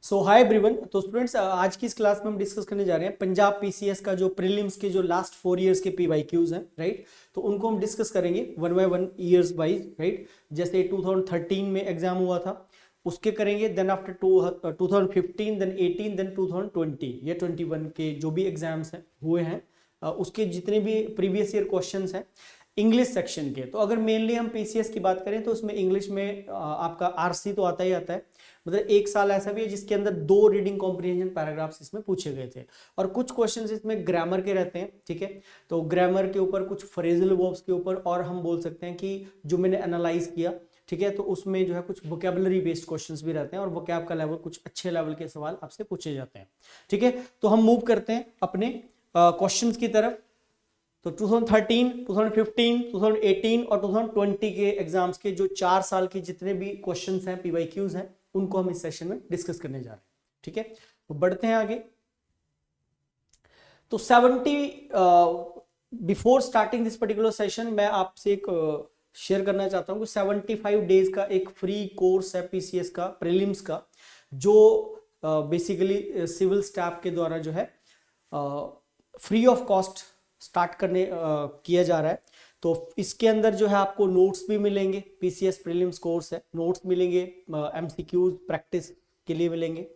सो hi everyone. तो students आज की इस क्लास में हम डिस्कस करने जा रहे हैं पंजाब पीसीएस का जो प्रीलिम्स के जो लास्ट 4 इयर्स के पीवाईक्यूज हैं, राइट। तो उनको हम डिस्कस करेंगे one by one years wise, right. जैसे 2013 में एग्जाम हुआ था उसके करेंगे, देन आफ्टर 2015, देन 18, देन 2020 या 21 के जो भी एग्जाम्स हैं हुए हैं उसके जितने भी प्रीवियस ईयर क्वेश्चंस हैं इंग्लिश सेक्शन के। तो अगर मेनली हम पीसीएस की बात करें तो उसमें इंग्लिश में आपका आरसी तो आता ही आता है। मतलब एक साल ऐसा भी है जिसके अंदर 2 रीडिंग कॉम्प्रिहेंशन पैराग्राफ्स इसमें पूछे गए थे, और कुछ क्वेश्चंस इसमें ग्रामर के रहते हैं, ठीक है। तो ग्रामर के ऊपर, कुछ फ्रेजल वर्ब्स के ऊपर, और हम बोल सकते हैं कि जो मैंने एनालाइज किया, ठीक है, तो उसमें जो है कुछ वोकैबुलरी बेस्ड क्वेश्चंस भी रहते हैं, और वोकैब का लेवल कुछ अच्छे लेवल के सवाल आपसे पूछे जाते हैं, ठीक है। तो हम मूव करते हैं अपने क्वेश्चंस की तरफ। तो 2013, 2015, 2018 और 2020 के एग्जाम्स के जो 4 साल के जितने भी क्वेश्चंस हैं, पीवाईक्यूज हैं, उनको हम इस सेशन में डिस्कस करने जा रहे हैं, ठीक है। तो बढ़ते हैं आगे। तो 70 before starting this particular session मैं आपसे एक शेयर करना चाहता हूं कि 75 डेज का एक फ्री कोर्स है पीसीएस का प्रीलिम्स का, जो बेसिकली सिविल स्टाफ के द्वारा जो है फ्री ऑफ कॉस्ट स्टार्ट करने किया जा रहा है। तो इसके अंदर जो है आपको नोट्स भी मिलेंगे, पीसीएस प्रीलिम्स कोर्स है, नोट्स मिलेंगे, एमसीक्यूज प्रैक्टिस के लिए मिलेंगे,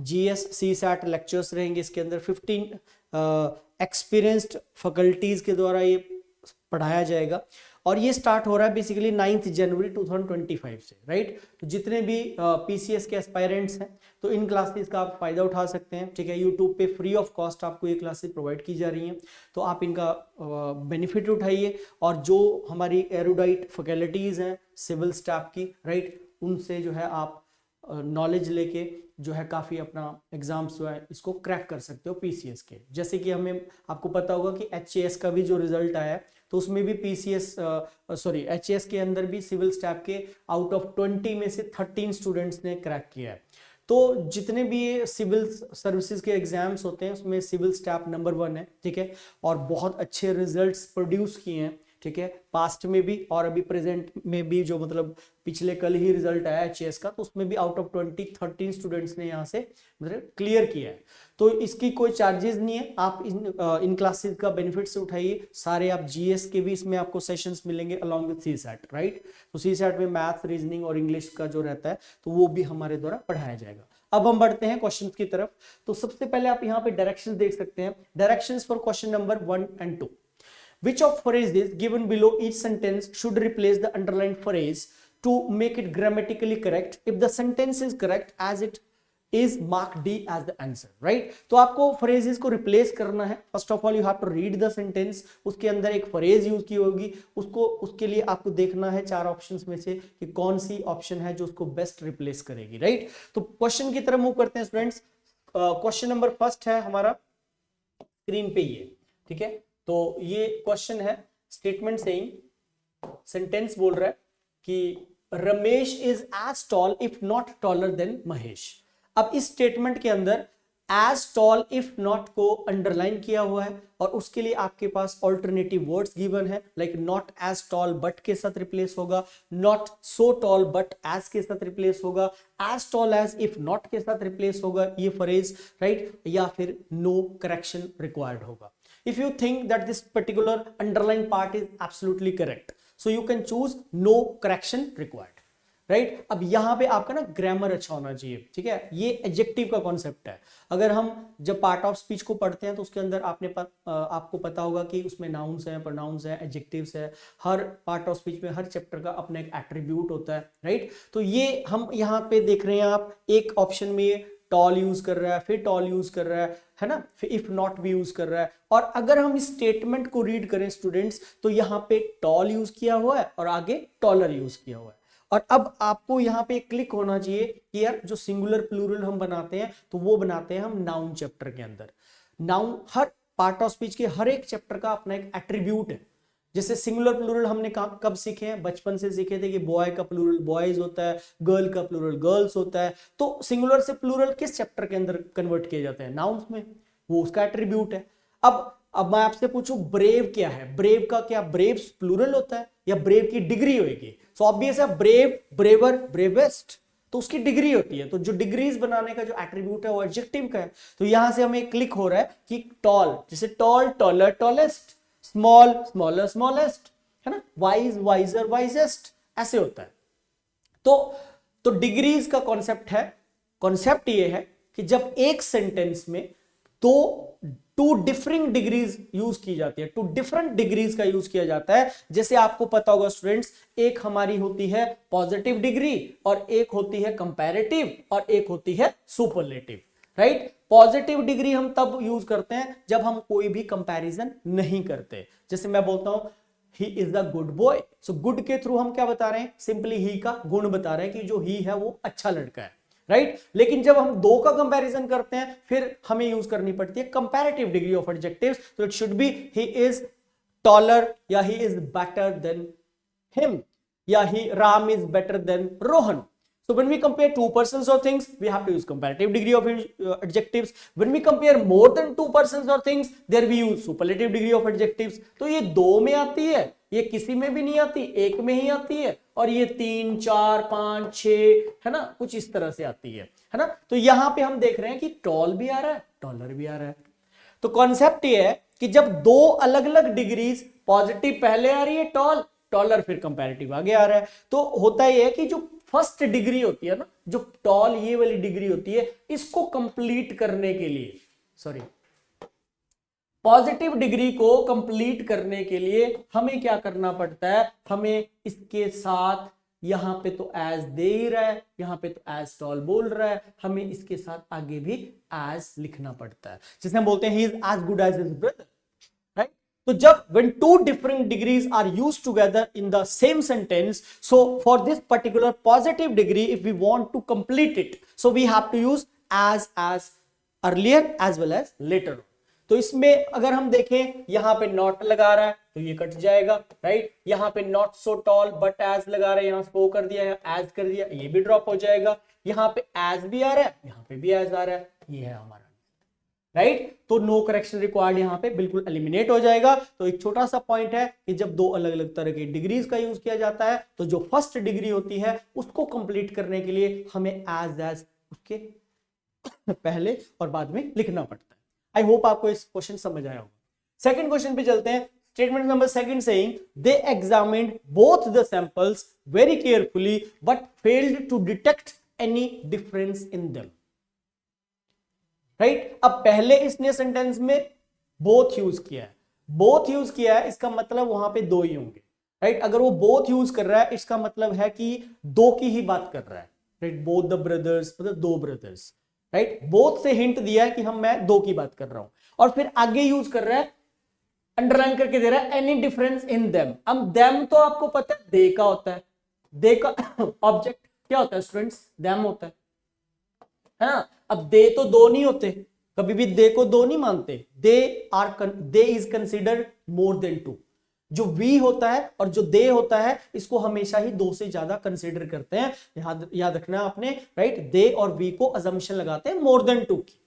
जीएस सीसैट लेक्चर्स रहेंगे इसके अंदर, 15 एक्सपीरियंस्ड फैकल्टीज के द्वारा ये पढ़ाया जाएगा। और ये स्टार्ट हो रहा है बेसिकली 9 जनवरी 2025 से, राइट। तो जितने भी पीसीएस के एस्पायरेंट्स हैं तो इन क्लासेस का आप फायदा उठा सकते हैं, ठीक है। यूट्यूब पे फ्री ऑफ कॉस्ट आपको ये क्लासेस प्रोवाइड की जा रही हैं, तो आप इनका बेनिफिट उठाइए। और जो हमारी एरोडाइट फैकल्टीज हैं सिविल स्टाफ की, राइट, उनसे जो है आप नॉलेज लेके जो है काफ़ी अपना एग्जाम्स जो है इसको क्रैक कर सकते हो पीसीएस के। जैसे कि हमें आपको पता होगा कि एचएएस का भी जो रिजल्ट आया है तो उसमें भी पीसीएस एचएएस के अंदर भी सिविल स्टाफ के आउट ऑफ 20 में से 13 स्टूडेंट्स ने क्रैक किया है। तो जितने भी ये सिविल सर्विसेज के एग्जाम्स होते हैं उसमें सिविल स्टाफ नंबर 1 है, ठीक है, और बहुत अच्छे रिजल्ट्स प्रोड्यूस किए हैं, ठीक है, पास्ट में भी और अभी प्रेजेंट में भी। जो मतलब पिछले कल ही रिजल्ट आया एचएएस का, तो उसमें भी आउट ऑफ 20 13 स्टूडेंट्स ने यहाँ से मतलब क्लियर किया है। तो इसकी कोई चार्जेस नहीं है, आप इन क्लासेस का बेनिफिट से उठाइए सारे। आप जीएस के भी इसमें आपको सेशंस मिलेंगे अलॉन्ग विद सीसैट, राइट। तो सीसैट में मैथ, रीजनिंग और इंग्लिश का जो रहता है तो वो भी हमारे द्वारा पढ़ाया जाएगा। अब हम बढ़ते हैं क्वेश्चंस की तरफ। तो सबसे पहले आप यहाँ पे डायरेक्शंस देख सकते हैं, directions for question number 1 and 2। Which of phrases given below each sentence should replace the underlined phrase to make it grammatically correct? If the sentence is correct, as it is, mark D as the answer, right? तो आपको phrases को replace करना है। First of all, you have to read the sentence। उसके अंदर एक phrase use की होगी, उसके लिए आपको देखना है 4 ऑप्शंस में से कि कौन सी ऑप्शन है जो उसको बेस्ट रिप्लेस करेगी, राइट। तो क्वेश्चन की तरफ मूव करते हैं स्टूडेंट्स। क्वेश्चन नंबर फर्स्ट है हमारा स्क्रीन पे ये, ठीक है। तो ये क्वेश्चन है, स्टेटमेंट सेइंग, सेंटेंस बोल रहा है कि Ramesh is as tall if not taller than Mahesh. अब इस स्टेटमेंट के अंदर एज टॉल इफ नॉट को अंडरलाइन किया हुआ है, और उसके लिए आपके पास ऑल्टरनेटिव वर्ड्स गिवन है, like not as tall but के साथ रिप्लेस होगा, not so tall but as के साथ रिप्लेस होगा, as tall as if not के साथ रिप्लेस होगा ये फ्रेज, राइट, या फिर नो करेक्शन रिक्वायर्ड होगा। If you think that this particular underlined part is absolutely correct, so you can choose no correction required, right? अब यहां पे आपका ना ग्रामर अच्छा होना चाहिए, ठीक है। ये एडजेक्टिव का कॉन्सेप्ट है। अगर हम जब पार्ट ऑफ स्पीच को पढ़ते हैं तो उसके अंदर आपको पता होगा कि उसमें नाउन्स हैं, प्रोनाउंस हैं, एडजेक्टिव्स है। हर पार्ट ऑफ स्पीच में, हर चैप्टर का अपना एक एट्रीब्यूट होता है, राइट। तो ये हम यहाँ पे देख रहे हैं, आप एक ऑप्शन में टॉल यूज कर रहा है, फिर टॉल यूज कर रहा है ना, फिर इफ नॉट भी यूज कर रहा है। और अगर हम इस स्टेटमेंट को रीड करें स्टूडेंट्स तो यहाँ पे टॉल यूज किया हुआ है और आगे टॉलर यूज किया हुआ है। और अब आपको यहाँ पे क्लिक होना चाहिए कि यार जो सिंगुलर प्लूरल हम बनाते हैं तो वो बनाते हैं हम नाउन चैप्टर के अंदर। Noun her part of speech के हर एक चैप्टर का अपना एक एट्रीब्यूट है। जैसे सिंगुलर प्लूरल हमने कब सीखे हैं, बचपन से सीखे थे कि बॉय का प्लूरल बॉयज होता है, गर्ल का प्लूरल गर्ल्स होता है। तो सिंगुलर से प्लूरल किस चैप्टर के अंदर कन्वर्ट किए जाते हैं, नाउन्स में, वो उसका एट्रीब्यूट है। अब मैं आपसे पूछूं ब्रेव क्या है, ब्रेव का क्या ब्रेव्स प्लूरल होता है या ब्रेव की डिग्री होगी? सो ऑब्वियस है ब्रेव, ब्रेवर, ब्रेवेस्ट, तो उसकी डिग्री होती है। तो जो डिग्रीज बनाने का जो एट्रीब्यूट है वो एडजेक्टिव का है। तो यहां से हमें क्लिक हो रहा है कि टॉल, जैसे tall taller tallest, small smaller smallest, है ना, वाइज वाइजर वाइजेस्ट, ऐसे होता है। तो डिग्रीज का कॉन्सेप्ट है, कॉन्सेप्ट ये है कि जब एक सेंटेंस में दो टू डिफरिंग डिग्रीज यूज की जाती है, टू डिफरेंट डिग्रीज का यूज किया जाता है। जैसे आपको पता होगा स्टूडेंट्स, एक हमारी होती है पॉजिटिव डिग्री और एक होती है कंपैरेटिव और एक होती है सुपरलेटिव, राइट। पॉजिटिव डिग्री हम तब यूज करते हैं जब हम कोई भी कंपैरिजन नहीं करते। जैसे मैं बोलता हूं he is the good boy, so good के थ्रू हम क्या बता रहे हैं, सिंपली ही का गुण बता रहे हैं कि जो ही है वो अच्छा लड़का है, राइट। लेकिन जब हम दो का कंपैरिजन करते हैं फिर हमें यूज करनी पड़ती है कंपैरेटिव डिग्री ऑफ एडजेक्टिव्स। तो it should be he is taller, या he is better than him, या he Ram is better than Rohan. So when we compare two persons or things, we have to use comparative degree of adjectives. When we compare more than two persons or things, there we use superlative degree of adjectives. तो ये दो में आती है, ये किसी में भी नहीं आती, एक में ही आती है, और ये 3, 4, 5, 6, है ना, कुछ इस तरह से आती है ना। तो यहां पे हम देख रहे हैं कि टॉल भी आ रहा है, टॉलर भी आ रहा है। तो कॉन्सेप्ट ये है कि जब दो अलग अलग डिग्रीज, पॉजिटिव पहले आ रही है टॉल, टॉलर फिर कंपैरेटिव आगे आ रहा है, तो होता यह है कि जो फर्स्ट डिग्री होती है ना, जो टॉल ये वाली डिग्री होती है, इसको कंप्लीट करने के लिए, सॉरी, पॉजिटिव डिग्री को कंप्लीट करने के लिए हमें क्या करना पड़ता है, हमें इसके साथ, यहां पे तो एज दे ही रहा है, यहां पे तो एज टॉल बोल रहा है, हमें इसके साथ आगे भी एज लिखना पड़ता है। जैसे हम बोलते हैं he is as good as his brother, right. तो जब when two different degrees are used together in the same sentence, so for this particular positive degree, if we want to complete it, so we have to use as earlier as well as later. तो इसमें अगर हम देखें, यहां पे not लगा रहा है तो ये कट जाएगा, राइट। यहां पे not so tall but as लगा रहा है, यहां सो कर दिया, यहां एज कर दिया, ये भी ड्रॉप हो जाएगा। यहां पे एज भी आ रहा है, यहां पे भी एज आ रहा है, ये है हमारा, राइट। तो नो करेक्शन रिक्वायर्ड, यहां पे बिल्कुल एलिमिनेट हो जाएगा। तो एक छोटा सा पॉइंट है कि जब दो अलग अलग तरह की डिग्रीज का यूज किया जाता है, तो जो फर्स्ट डिग्री होती है उसको कंप्लीट करने के लिए हमें एज उसके पहले और बाद में लिखना पड़ता है। आई होप आपको इस क्वेश्चन समझ आया होगा। सेकंड क्वेश्चन पे चलते हैं। Statement number second saying they examined both the samples very carefully but failed to detect any difference in them, right. अब पहले इसने सेंटेंस में बोथ यूज किया है, बोथ यूज किया है, इसका मतलब वहां पे दो ही होंगे, राइट। अगर वो बोथ यूज कर रहा है, इसका मतलब है कि दो की ही बात कर रहा है, राइट। बोथ द ब्रदर्स, मतलब दो ब्रदर्स, राइट। बोथ से हिंट दिया है कि मैं दो की बात कर रहा हूं, और फिर आगे यूज कर रहा है, अंडरलाइन करके दे रहा है एनी डिफरेंस इन देम। अब देम तो आपको पता है दे का होता है, दे का ऑब्जेक्ट क्या होता है स्टूडेंट्स, देम होता है ना। अब दे तो दो नहीं होते, कभी भी दे को दो नहीं मानते, they is considered more than two. जो वी होता है और जो दे होता है, इसको हमेशा ही दो से ज्यादा कंसिडर करते हैं, याद रखना आपने, राइट। दे और वी को अजम्पशन लगाते हैं मोर देन टू की,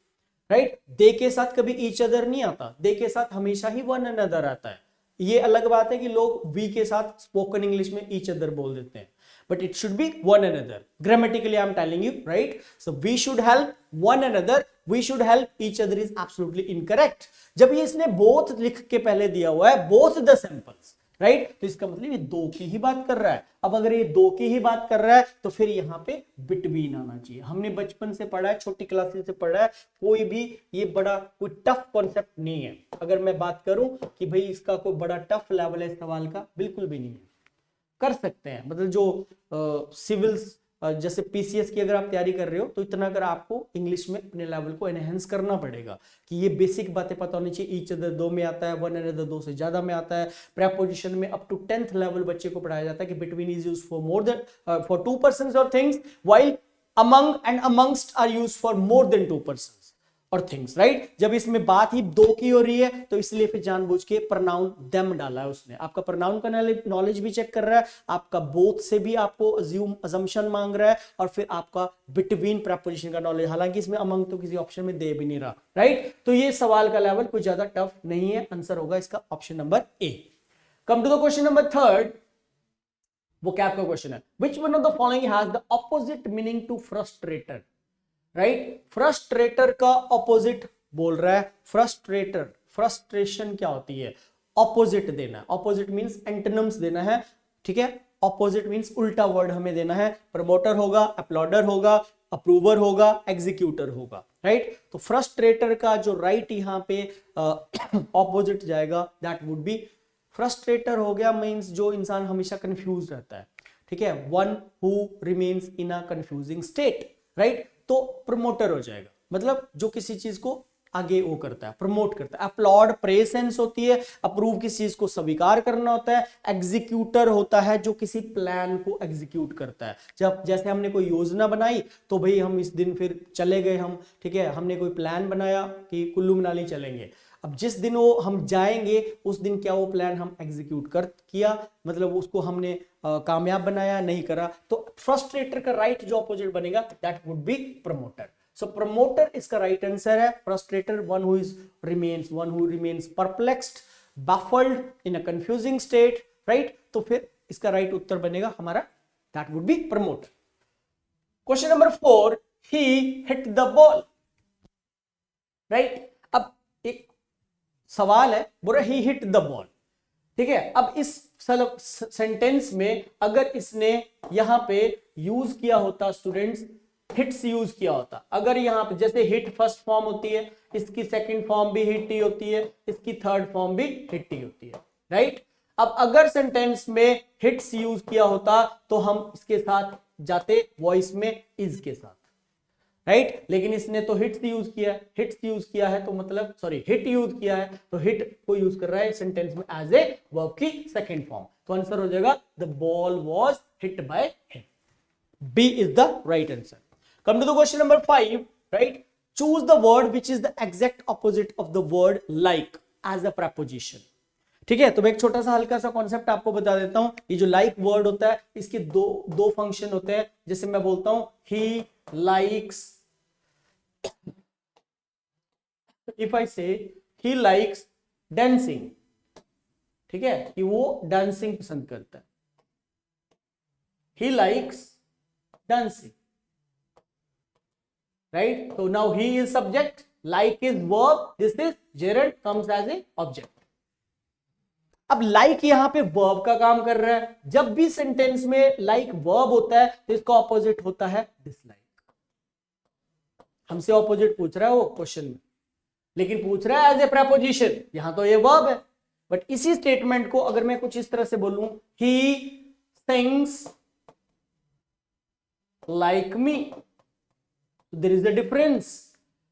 राइट। दे के साथ कभी ईच अदर नहीं आता, दे के साथ हमेशा ही वन अनदर आता है। ये अलग बात है कि लोग वी के साथ स्पोकन इंग्लिश में ईच अदर बोल देते हैं, but it should be one another. Grammatically I'm telling you, right? So we should help one another, we should help each other is absolutely incorrect. जब ये इसने both लिख के पहले दिया हुआ है, both the samples, right? तो इसका मतलब ये दो की ही बात कर रहा है। अब अगर ये दो की ही बात कर रहा है तो फिर यहाँ पे बिटवीन आना चाहिए। हमने बचपन से पढ़ा है, छोटी क्लासेस से पढ़ा है, कोई भी ये बड़ा कोई टफ कॉन्सेप्ट नहीं है। अगर मैं बात करूं कि भाई इसका कोई बड़ा टफ लेवल है सवाल का, बिल्कुल भी नहीं है, कर सकते हैं। मतलब जो सिविल्स जैसे पीसीएस की अगर आप तैयारी कर रहे हो, तो इतना अगर आपको इंग्लिश में अपने लेवल को एनहेंस करना पड़ेगा कि ये बेसिक बातें पता होनी चाहिए। ईच अदर दो में आता है, वन अनदर दो से ज्यादा में आता है। प्रेपोजिशन में अप टू 10th लेवल बच्चे को पढ़ाया जाता है कि between is used for more than for two persons और things, while among and amongst are used for more than two persons और थिंग्स, राइट। जब इसमें बात ही दो की हो रही है तो इसलिए फिर जानबूझ के प्रनाउन देम डाला है उसने। आपका प्रनाउन का नॉलेज भी चेक कर रहा है, आपका बोथ से भी आपको अजम्पशन मांग रहा है, और फिर आपका बिटवीन प्रेपोजिशन का नॉलेज। हालांकि इसमें अमंग तो किसी ऑप्शन में दे भी नहीं रहा, राइट। तो ये सवाल का लेवल कोई ज्यादा टफ नहीं है, आंसर होगा इसका option number A. Come to the question number third. वो कैप का क्वेश्चन है। Which one of the following has the opposite meaning to frustrator, right. Frustrator का ऑपोजिट बोल रहा है, फ्रस्ट्रेटर, फ्रस्ट्रेशन क्या होती है, ऑपोजिट देना, ऑपोजिट मींस एंटोनिम्स देना है, ठीक है। ऑपोजिट मींस उल्टा वर्ड हमें देना है। प्रमोटर होगा, अपलॉडर होगा, अप्रूवर होगा, एग्जीक्यूटर होगा, राइट। तो फ्रस्ट्रेटर का जो राइट यहां पे ऑपोजिट जाएगा, दैट वुड बी, फ्रस्ट्रेटर हो गया मींस जो इंसान हमेशा कंफ्यूज रहता है, ठीक है, one who remains in a confusing state, right. तो प्रमोटर हो जाएगा, मतलब जो किसी चीज को आगे वो करता है, प्रमोट करता है। अपलॉड प्रेजेंस होती है, अप्रूव किसी चीज को स्वीकार करना होता है। एग्जीक्यूटर होता है जो किसी प्लान को एग्जीक्यूट करता है। जब जैसे हमने कोई योजना बनाई तो भाई हम इस दिन फिर चले गए हम, ठीक है, हमने कोई प्लान बनाया कि कुल्लू मनाली चलेंगे। अब जिस दिन वो हम जाएंगे उस दिन क्या वो प्लान हम एग्जीक्यूट कर किया, मतलब उसको हमने कामयाब बनाया, नहीं करा। तो फ्रस्ट्रेटर का राइट जो अपोजिट बनेगा that would be promoter. So promoter इसका राइट आंसर है। Frustrator one who remains perplexed, baffled in a confusing state, right. तो फिर इसका राइट उत्तर बनेगा हमारा, that would be promote. Question number 4, he hit the ball, right. अब एक सवाल है, बोल रहा he hit the ball, ठीक है। अब इस सेंटेंस में अगर इसने यहां पे यूज किया होता स्टूडेंट्स, हिट्स यूज किया होता, अगर यहां पे जैसे हिट फर्स्ट फॉर्म होती है, इसकी सेकंड फॉर्म भी हिट ही होती है, इसकी थर्ड फॉर्म भी हिट ही होती है, राइट। अब अगर सेंटेंस में हिट्स यूज किया होता तो हम इसके साथ जाते वॉइस में इज के साथ, राइट। लेकिन इसने तो हिट्स यूज किया है तो मतलब सॉरी हिट यूज किया है, तो हिट को यूज कर रहा है सेंटेंस में एज ए वर्ब की सेकंड फॉर्म। तो आंसर हो जाएगा the ball was hit by him. B is the right answer. Come to the question number 5, right. Choose the word which is the exact opposite of the word like as a preposition, ठीक है। तो मैं एक छोटा सा हल्का सा concept आपको बता देता हूं। ये जो लाइक वर्ड होता है इसके दो फंक्शन होते हैं। जैसे मैं बोलता हूं ही लाइक्स, इफ आई से ही लाइक्स डांसिंग, ठीक है, कि वो डांसिंग पसंद करता है, ही लाइक्स डांसिंग, राइट। तो now he is subject, like is verb, this is gerund, comes as a object। अब like यहां पे verb का काम कर रहा है। जब भी सेंटेंस में like verb होता है तो इसका ऑपोजिट होता है dislike। हमसे ऑपोजिट पूछ रहा है वो क्वेश्चन में, लेकिन पूछ रहा है एज ए प्रपोजिशन, यहां तो ये verb है। बट इसी स्टेटमेंट को अगर मैं कुछ इस तरह से बोलूं, he thinks like me, there is a difference।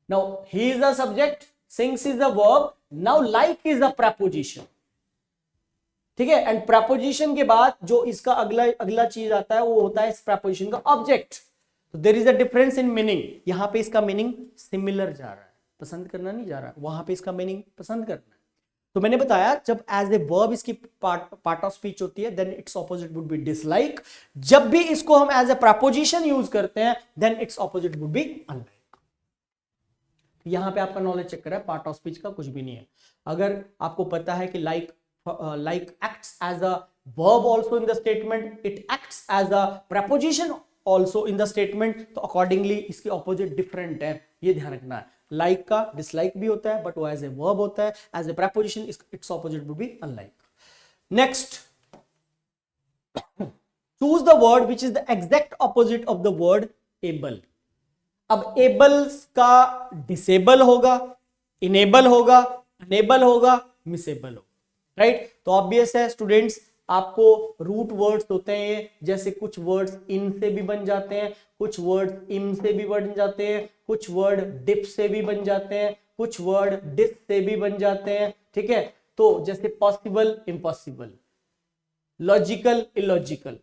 Now he is a subject, sings is a verb, now like is a preposition, ठीक है। एंड preposition के बाद जो इसका अगला चीज आता है वो होता है इस preposition का ऑब्जेक्ट। तो there is a difference in meaning. यहां पे इसका मीनिंग सिमिलर जा रहा है, पसंद करना नहीं जा रहा है, वहां पे इसका मीनिंग पसंद करना है। तो मैंने बताया जब एज ए वर्ब इसकी पार्ट ऑफ स्पीच होती है then its opposite would be dislike. जब भी इसको हम एज ए प्रपोजिशन यूज करते हैं then its opposite would be unlike. यहां पे आपका नॉलेज चेक करा है, पार्ट ऑफ स्पीच का कुछ भी नहीं है। अगर आपको पता है कि like acts as a verb also in the statement, it acts as a preposition also in the statement, तो अकॉर्डिंगली इसके ऑपोजिट डिफरेंट है, ये ध्यान रखना है। लाइक का डिसलाइक भी होता है बट वो एज ए वर्ब होता है, as a preposition its opposite would be unlike. Next, choose the word which is the exact opposite of the word able. अब एबल्स का डिसेबल होगा, इनेबल होगा, अनेबल होगा, मिसेबल होगा, राइट। तो ऑब्वियस है स्टूडेंट्स, आपको रूट वर्ड्स होते हैं, जैसे कुछ वर्ड्स इन से भी बन जाते हैं, कुछ वर्ड इम से भी बन जाते हैं, कुछ वर्ड डिप से भी बन जाते हैं, कुछ वर्ड डिस से भी बन जाते हैं, ठीक है। तो जैसे possible, impossible, logical, illogical,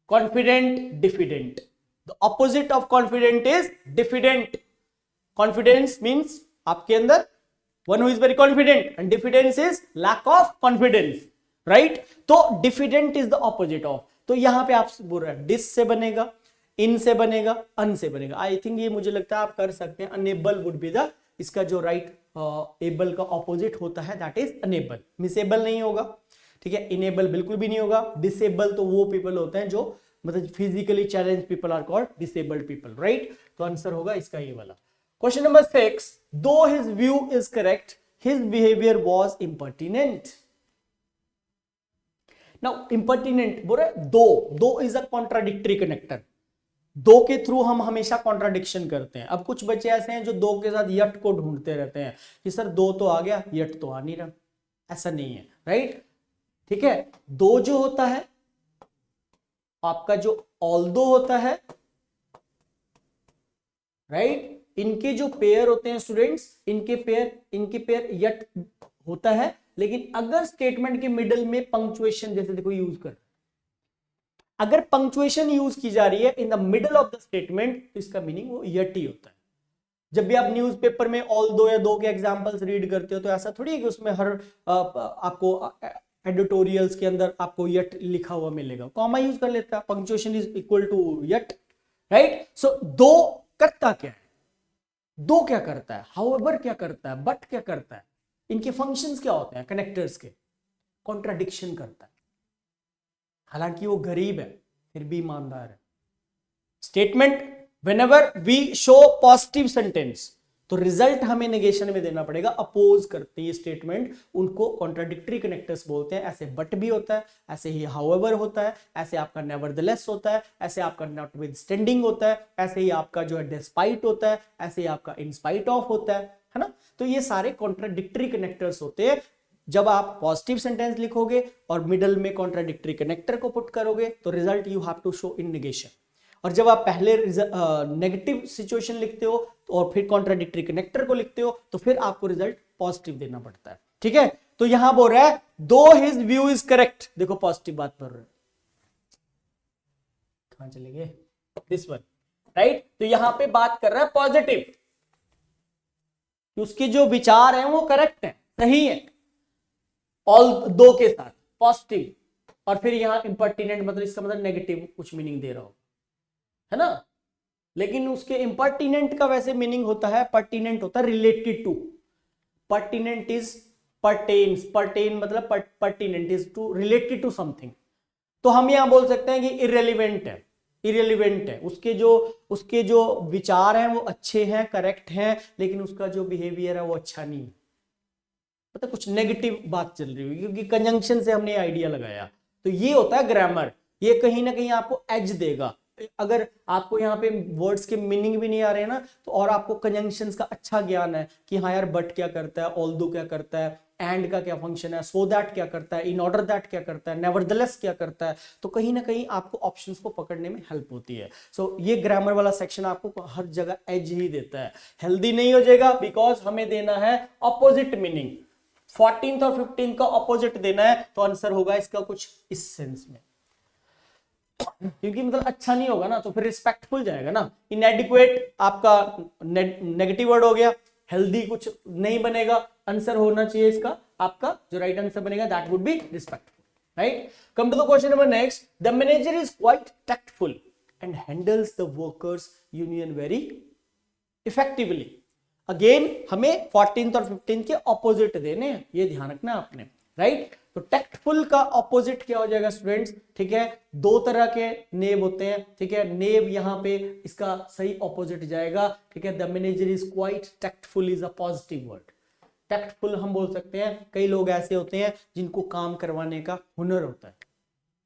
confident, diffident. The opposite of confident is diffident। Confidence means आपके अंदर one who is very confident, and diffidence is lack of confidence, right? तो diffident is the opposite of। तो यहां पे आप बोल रहे हैं dis से बनेगा, in से बनेगा, un से बनेगा। आई थिंक ये मुझे लगता है आप कर सकते हैं। unable would be the, इसका जो right able का opposite होता है that is unable, misable नहीं होगा, ठीक है। इनेबल बिल्कुल भी नहीं होगा। डिसेबल तो वो पीपल होते हैं जो मतलब physically challenge people are called disabled people, right. तो आंसर होगा इसका ये वाला। Question number 6, though his view is correct his behaviour was impertinent. Now impertinent बोल रहे दो इज अ कॉन्ट्राडिक्टरी कनेक्टर। दो के थ्रू हम हमेशा कॉन्ट्राडिक्शन करते हैं। अब कुछ बच्चे ऐसे हैं जो दो के साथ यट को ढूंढते रहते हैं कि सर दो तो आ गया, यट तो आ नहीं रहा। ऐसा नहीं है, राइट, ठीक है। दो जो होता है आपका, जो ऑल्दो होता है, राइट, इनके जो पेयर होते हैं स्टूडेंट्स, इनके पेयर यट होता है, लेकिन अगर स्टेटमेंट के मिडल में पंक्चुएशन जैसे देखो यूज कर, अगर पंक्चुएशन यूज की जा रही है in the middle of the statement तो इसका मीनिंग वो यट ही होता है। जब भी आप न्यूज़पेपर में ऑल दो या दो के एग्जांपल्स रीड करते हो तो ऐसा थोड़ी है कि उसमें हर आपको एडिटोरियल्स के अंदर आपको यट लिखा हुआ मिलेगा। कॉमा यूज कर लेता है, punctuation is equal to yet, right. So दो करता क्या है, दो क्या करता है, हाउएवर क्या करता है, बट क्या करता है, इनके फंक्शंस क्या होते हैं कनेक्टर्स के, कॉन्ट्राडिक्शन करता है। हालांकि वो गरीब है फिर भी ईमानदार है। Statement whenever we show positive sentence तो रिजल्ट हमें नेगेशन में देना पड़ेगा, अपोज करते हैं ये स्टेटमेंट, उनको कॉन्ट्राडिक्टरी कनेक्टर्स बोलते हैं। ऐसे बट भी होता है, ऐसे ही हाउएवर होता है, ऐसे आपका नेवरदलेस होता है, ऐसे आपका नॉटविथस्टैंडिंग होता है, ऐसे ही आपका जो है डिस्पाइट होता है, ऐसे ही आपका इन स्पाइट ऑफ होता है ना। तो ये सारे कॉन्ट्राडिक्टरी कनेक्टर्स होते हैं। जब आप पॉजिटिव सेंटेंस लिखोगे और मिडल में कॉन्ट्राडिक्टरी कनेक्टर को पुट करोगे तो result you have to show in negation. और जब आप पहले नेगेटिव सिचुएशन लिखते हो और फिर कॉन्ट्राडिक्टरी कनेक्टर को लिखते हो तो फिर आपको रिजल्ट पॉजिटिव देना पड़ता है, ठीक है। तो यहां बोल रहा है दो हिज व्यू इज करेक्ट, देखो पॉजिटिव बात कर रहे हैं, कहां चले गए, दिस वन, राइट। तो यहां पे बात कर रहा है पॉजिटिव, उसके जो विचार हैं वो करेक्ट है, सही है, ऑल दो के साथ पॉजिटिव। और फिर यहां इंपर्टिनेंट मतलब इसका मतलब नेगेटिव कुछ मीनिंग दे रहा हो, है ना। लेकिन उसके इंपर्टिनेंट का वैसे मीनिंग होता है, पर्टिनेंट होता है related to, pertinent is pertains, pertain मतलब pertinent is to related to something. तो हम यहां बोल सकते हैं कि इररेलेवेंट है, इररेलेवेंट है, उसके जो विचार हैं वो अच्छे हैं, करेक्ट हैं, लेकिन उसका जो बिहेवियर है वो अच्छा नहीं है, मतलब कुछ नेगेटिव बात चल रही है, क्योंकि कंजंक्शन से हमने आइडिया लगाया। तो ये होता है ग्रामर, ये कहीं ना कहीं आपको एज देगा। अगर आपको यहाँ पे वर्ड्स के मीनिंग भी नहीं आ रहे हैं ना, तो और आपको कंजंक्शंस का अच्छा ज्ञान है कि हाँ यार बट क्या करता है, ऑल्दो क्या करता है, एंड का क्या फंक्शन है, सो दैट क्या करता है, इन ऑर्डर दैट क्या करता है, नेवरदलेस क्या करता है, तो कहीं ना कहीं आपको ऑप्शंस को पकड़ने में हेल्प होती है। सो ये ग्रामर वाला सेक्शन आपको हर जगह एज ही देता है। हेल्दी नहीं हो जाएगा बिकॉज हमें देना है ऑपोजिट मीनिंग, 14th और 15th का ऑपोजिट देना है, तो आंसर होगा इसका कुछ इस सेंस में, क्योंकि मतलब अच्छा नहीं होगा ना तो फिर रिस्पेक्टफुल जाएगा ना। इनएडिक्वेट आपका नेगेटिव वर्ड हो गया, हेल्दी कुछ नहीं बनेगा, आंसर होना चाहिए इसका, आपका जो राइट आंसर बनेगा that would be respectful, right. Come to the question number next, the manager is quite tactful and handles the workers union very effectively. Again हमें 14th और 15th के ऑपोजिट देने हैं, ये ध्यान रखना आपने, राइट। तो टैक्टफुल का ऑपोजिट क्या हो जाएगा स्टूडेंट्स, ठीक है। दो तरह के नेव होते हैं, ठीक है, नेव यहां पे इसका सही ऑपोजिट जाएगा, ठीक है। The manager is quite tactful is a positive word. Tactful हम बोल सकते हैं, कई लोग ऐसे होते हैं जिनको काम करवाने का हुनर होता है,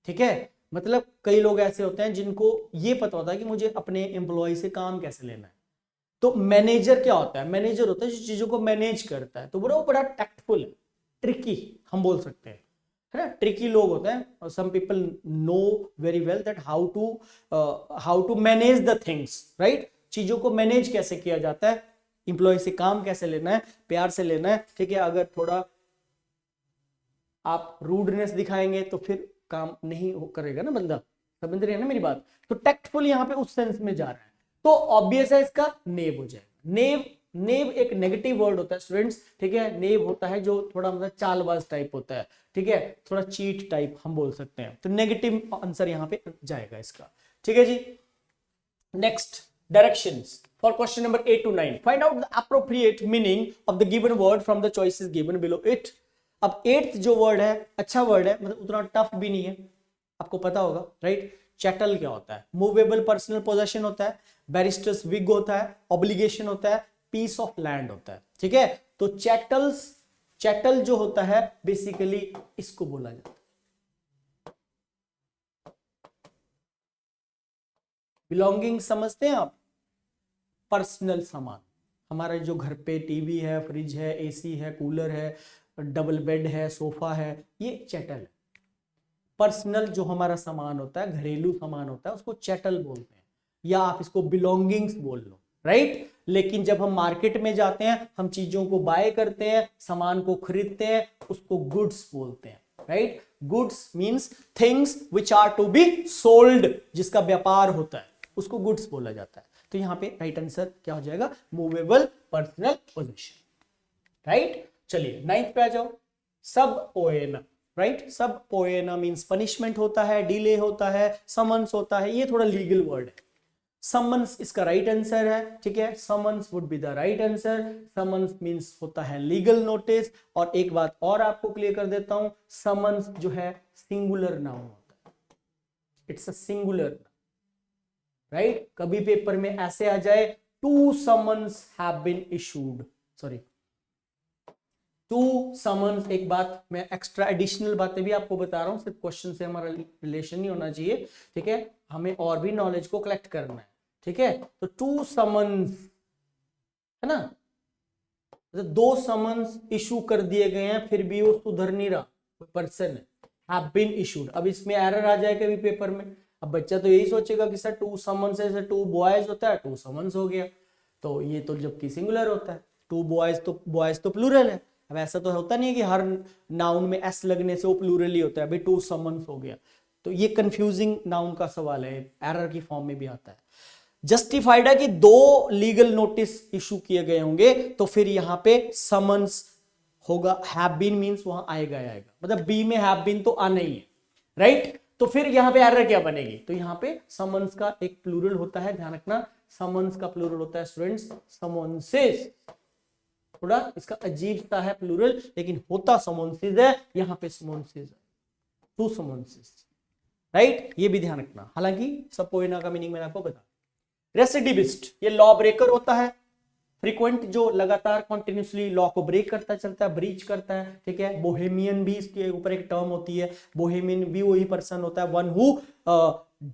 ठीक है। मतलब कई लोग ऐसे होते हैं जिनको ये पता होता है कि मुझे अपने एम्प्लॉय से काम कैसे लेना है। तो मैनेजर क्या होता है, मैनेजर होता है जो चीजों को मैनेज करता है, तो वो बड़ा टैक्टफुल है, ट्रिकी हम बोल सकते हैं, है ना। ट्रिकी लोग होते हैं, some people know very well that how to manage the things, right. चीजों को मैनेज कैसे किया जाता है, इंप्लॉय से काम कैसे लेना है, प्यार से लेना है, ठीक है। अगर थोड़ा आप रूडनेस दिखाएंगे तो फिर काम नहीं करेगा ना बंदा, समझ रहे हैं ना मेरी बात। तो टैक्टफुल यहाँ पे उस सेंस में जा रहा है, तो ऑब्वियस है इसका नेव हो जाएगा। नेव एक नेगेटिव वर्ड होता है स्टूडेंट्स, ठीक है। नेव होता है जो थोड़ा मतलब चालबाज टाइप होता है, ठीक है, थोड़ा चीट टाइप हम बोल सकते हैं, तो नेगेटिव आंसर यहाँ पे जाएगा इसका, ठीक है जी। Next, directions for question number 8 to 9, find out the appropriate meaning of the given word from the choices given below it. अब 8th जो वर्ड है अच्छा वर्ड है, मतलब उतना टफ भी नहीं है, आपको पता होगा राइट। चैटल क्या होता है? मूवेबल पर्सनल पोजेशन होता है, बैरिस्टर्स विग होता है, ऑब्लिगेशन होता है, पीस ऑफ लैंड होता है, ठीक है। तो चैटल जो होता है बेसिकली इसको बोला जाता है। बिलोंगिंग समझते हैं आप? पर्सनल सामान, हमारा जो घर पे टीवी है, फ्रिज है, एसी है, कूलर है, डबल बेड है, सोफा है, ये चैटल है। पर्सनल जो हमारा सामान होता है, घरेलू सामान होता है, उसको चैटल बोलते हैं, या आप इसको बिलोंगिंग्स बोल लो, राइट। लेकिन जब हम मार्केट में जाते हैं, हम चीजों को बाय करते हैं, सामान को खरीदते हैं, उसको गुड्स बोलते हैं, right. Goods means things which are to be sold, जिसका व्यापार होता है, उसको गुड्स बोला जाता है। तो यहां पे राइट आंसर क्या हो जाएगा? Movable personal possession, right. चलिए 9th पे आ जाओ। सब पोएना, राइट। सब पोएना मींस पनिशमेंट होता है, डिले होता है, समन्स होता है, ये थोड़ा लीगल वर्ड है। समन्स इसका राइट आंसर है, ठीक है, summons would be the right answer. Summons means होता है लीगल नोटिस। और एक बात और आपको क्लियर कर देता हूं, समन्स जो है सिंगुलर नाउन होता है, इट्स अ सिंगुलर, राइट। कभी पेपर में ऐसे आ जाए two summons have been issued, sorry two summons, एक बात मैं एक्स्ट्रा एडिशनल बातें भी आपको बता रहा हूं, सिर्फ क्वेश्चन से हमारा रिलेशन नहीं होना चाहिए, ठीक है, हमें और भी नॉलेज को कलेक्ट करना है, ठीक है। तो टू समन्स है ना, तो 2 समन्स इशू कर दिए गए हैं, फिर भी वो सुधर नहीं रहा, कोई पर्सन है, हैव बीन इशूड। अब इसमें एरर आ जाए कभी पेपर में, अब बच्चा तो यही सोचेगा कि सर 2 समन्स है, सर 2 बॉयज होता है, 2 समन्स हो गया, तो ये तो जबकि सिंगुलर होता है, 2 बॉयज तो प्लूरल है। अब ऐसा तो होता नहीं है कि हर नाउन में एस लगने से वो प्लूरल ही होता है, भाई 2 समन्स हो गया, तो ये कंफ्यूजिंग नाउन का सवाल है, एरर की फॉर्म में भी आता है। जस्टिफाइड है कि 2 लीगल नोटिस इशू किए गए होंगे, तो फिर यहां पे समन्स होगा, हैव बीन मींस वहां आएगा, मतलब बी में हैव बीन तो आना ही है, राइट। तो फिर यहां पे एरर क्या बनेगी? तो यहां पे समन्स का एक प्लूरल होता है, ध्यान रखना, समन्स का प्लूरल होता है स्टूडेंट्स समन्सेस। थोड़ा इसका अजीब सा है प्लूरल, लेकिन होता समन्सेस है, यहां पे समन्सेस है, 2 समन्सेस, राइट, ये भी ध्यान रखना। हालांकि सब पोएना का मीनिंग मैंने आपको बता। रेसिडिविस्ट, ये लॉ ब्रेकर होता है, फ्रीक्वेंट जो लगातार कंटिन्यूसली लॉ को ब्रेक करता चलता है, ब्रीच करता है, ठीक है। बोहेमियन भी इसके ऊपर एक टर्म होती है, बोहेमियन भी वही पर्सन होता है, one who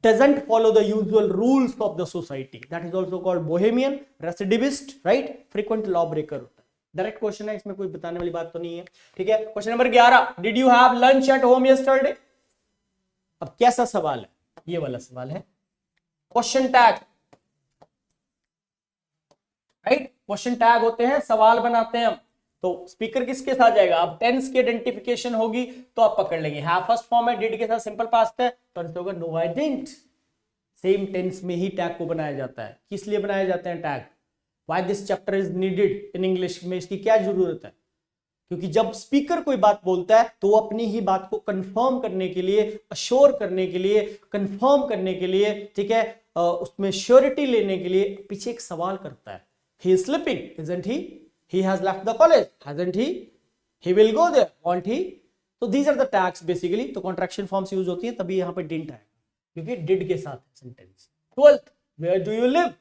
doesn't follow the usual rules of the society, that is also called bohemian, recidivist, right, frequent law breaker होता है। डायरेक्ट क्वेश्चन है, इसमें कोई बताने वाली बात तो नहीं है, ठीक है। Question number 11, did you have lunch at home yesterday? अब कैसा सवाल है? ये वाला सवाल है, question tag, right. Question tag होते हैं, सवाल बनाते हैं हम, तो स्पीकर किसके साथ जाएगा? अब टेंस की आइडेंटिफिकेशन होगी तो आप पकड़ लेंगे, हैव फर्स्ट फॉर्म है, डिड के साथ सिंपल पास्ट है, तो आंसर होगा no I didn't. Same tense में ही टैग को बनाया जाता है। किस लिए बनाए जाते हैं tag? Why this chapter is needed in English, में इसकी क्या जरूरत है? क्योंकि जब स्पीकर कोई बात बोलता है तो वो अपनी ही बात को कंफर्म करने के लिए, अश्योर करने के लिए, कंफर्म करने के लिए, ठीक है, उसमें श्योरिटी लेने के लिए पीछे एक सवाल करता है। He is sleeping, isn't he? He has left the college, hasn't he? He will go there, won't he? So these are the tags basically. तो contraction forms यूज होती है, तभी यहाँ पे didn't आएगा, क्योंकि did के साथ sentence। 12th, where do you live?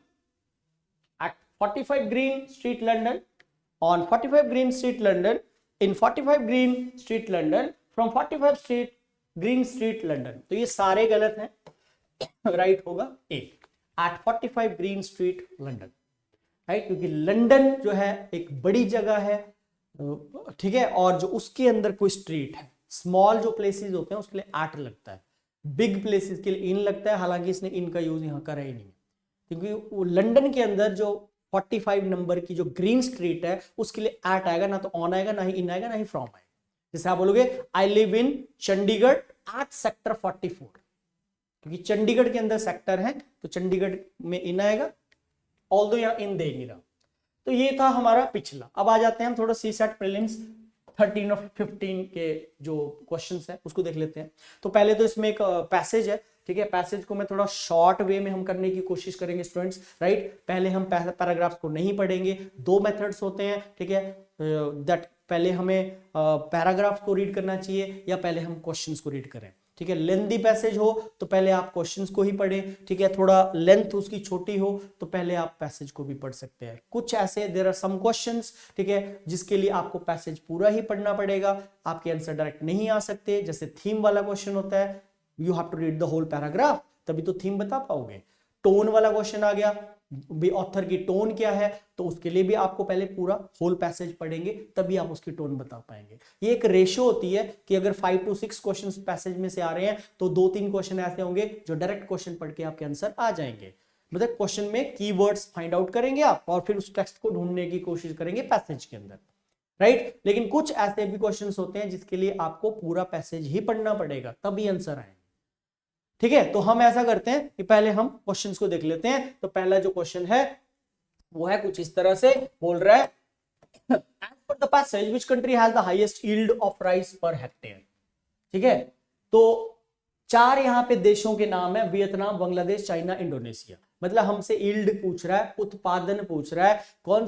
At 45 Green Street, London. On 45 Green Street, London. In 45 Green Street, London. From 45 Street Green Street, London. तो ये सारे गलत हैं, राइट होगा ए, at 45 Green Street, London, right, क्योंकि लंदन जो है एक बड़ी जगह है, ठीक है, और जो उसके अंदर कोई स्ट्रीट है, स्मॉल जो प्लेसेस होते हैं उसके लिए एट लगता है, बिग प्लेसेस के लिए इन लगता है, हालांकि इसने इन का यूज यहाँ करा ही नहीं, क्योंकि वो लंदन के अंदर जो 45 नंबर की जो ग्रीन स्ट्रीट है उसके लिए एट आएगा, ना तो ऑन आएगा, ना ही इन आएगा, ना ही फ्रॉम आएगा। जैसे आप बोलोगे I live in Chandigarh at sector 44, क्योंकि चंडीगढ़ के अंदर सेक्टर है तो चंडीगढ़ में इन आएगा, ऑल्दो यहाँ इन दे नहीं रहा। तो ये था हमारा पिछला। अब आ जाते हैं हम थोड़ा सीसैट प्रीलिम्स 13 और 15 के जो क्वेश्चंस है उसको देख लेते हैं। तो पहले तो इसमें एक पैसेज है, ठीक है, पैसेज को मैं थोड़ा शॉर्ट वे में हम करने की कोशिश करेंगे स्टूडेंट्स, राइट। पहले हम पैराग्राफ्स को नहीं पढ़ेंगे, 2 मेथड्स होते हैं, ठीक है, दैट पहले हमें पैराग्राफ को रीड करना चाहिए या पहले हम क्वेश्चंस को रीड करें। ठीक है, लेंथी पैसेज हो तो पहले आप क्वेश्चंस को ही पढ़ें। ठीक है, थोड़ा लेंथ उसकी छोटी हो तो पहले आप पैसेज को भी पढ़ सकते हैं। कुछ ऐसे देयर आर सम क्वेश्चंस, ठीक है, जिसके लिए आपको पैसेज पूरा ही पढ़ना पड़ेगा, आपके आंसर डायरेक्ट नहीं आ सकते। जैसे थीम वाला क्वेश्चन होता है, you have to read the whole paragraph, तभी तो थीम बता पाओगे। टोन वाला क्वेश्चन आ गया, भी ऑथर की टोन क्या है, तो उसके लिए भी आपको पहले पूरा होल पैसेज पढ़ेंगे तभी आप उसकी टोन बता पाएंगे। ये एक रेशियो होती है कि अगर 5 to 6 क्वेश्चंस पैसेज में से आ रहे हैं तो 2-3 क्वेश्चन ऐसे होंगे जो डायरेक्ट क्वेश्चन पढ़ के आपके आंसर आ जाएंगे। मतलब क्वेश्चन में कीवर्ड्स फाइंड आउट करेंगे आप और फिर उस टेक्स्ट को ढूंढने की कोशिश करेंगे पैसेज के अंदर, राइट। लेकिन कुछ ऐसे भी क्वेश्चन होते हैं जिसके लिए आपको पूरा पैसेज ही पढ़ना पड़ेगा तभी आंसर आएंगे। ठीक है, तो हम ऐसा करते हैं कि पहले हम क्वेश्चंस को देख लेते हैं। तो पहला जो क्वेश्चन है वो है कुछ इस तरह से, बोल रहा है as per the passage which country has the highest yield of rice per hectare। ठीक है, तो 4 यहाँ पे देशों के नाम है, वियतनाम, बांग्लादेश, चाइना, इंडोनेशिया। मतलब हमसे यील्ड पूछ रहा है, उत्पादन पूछ रहा है, कौन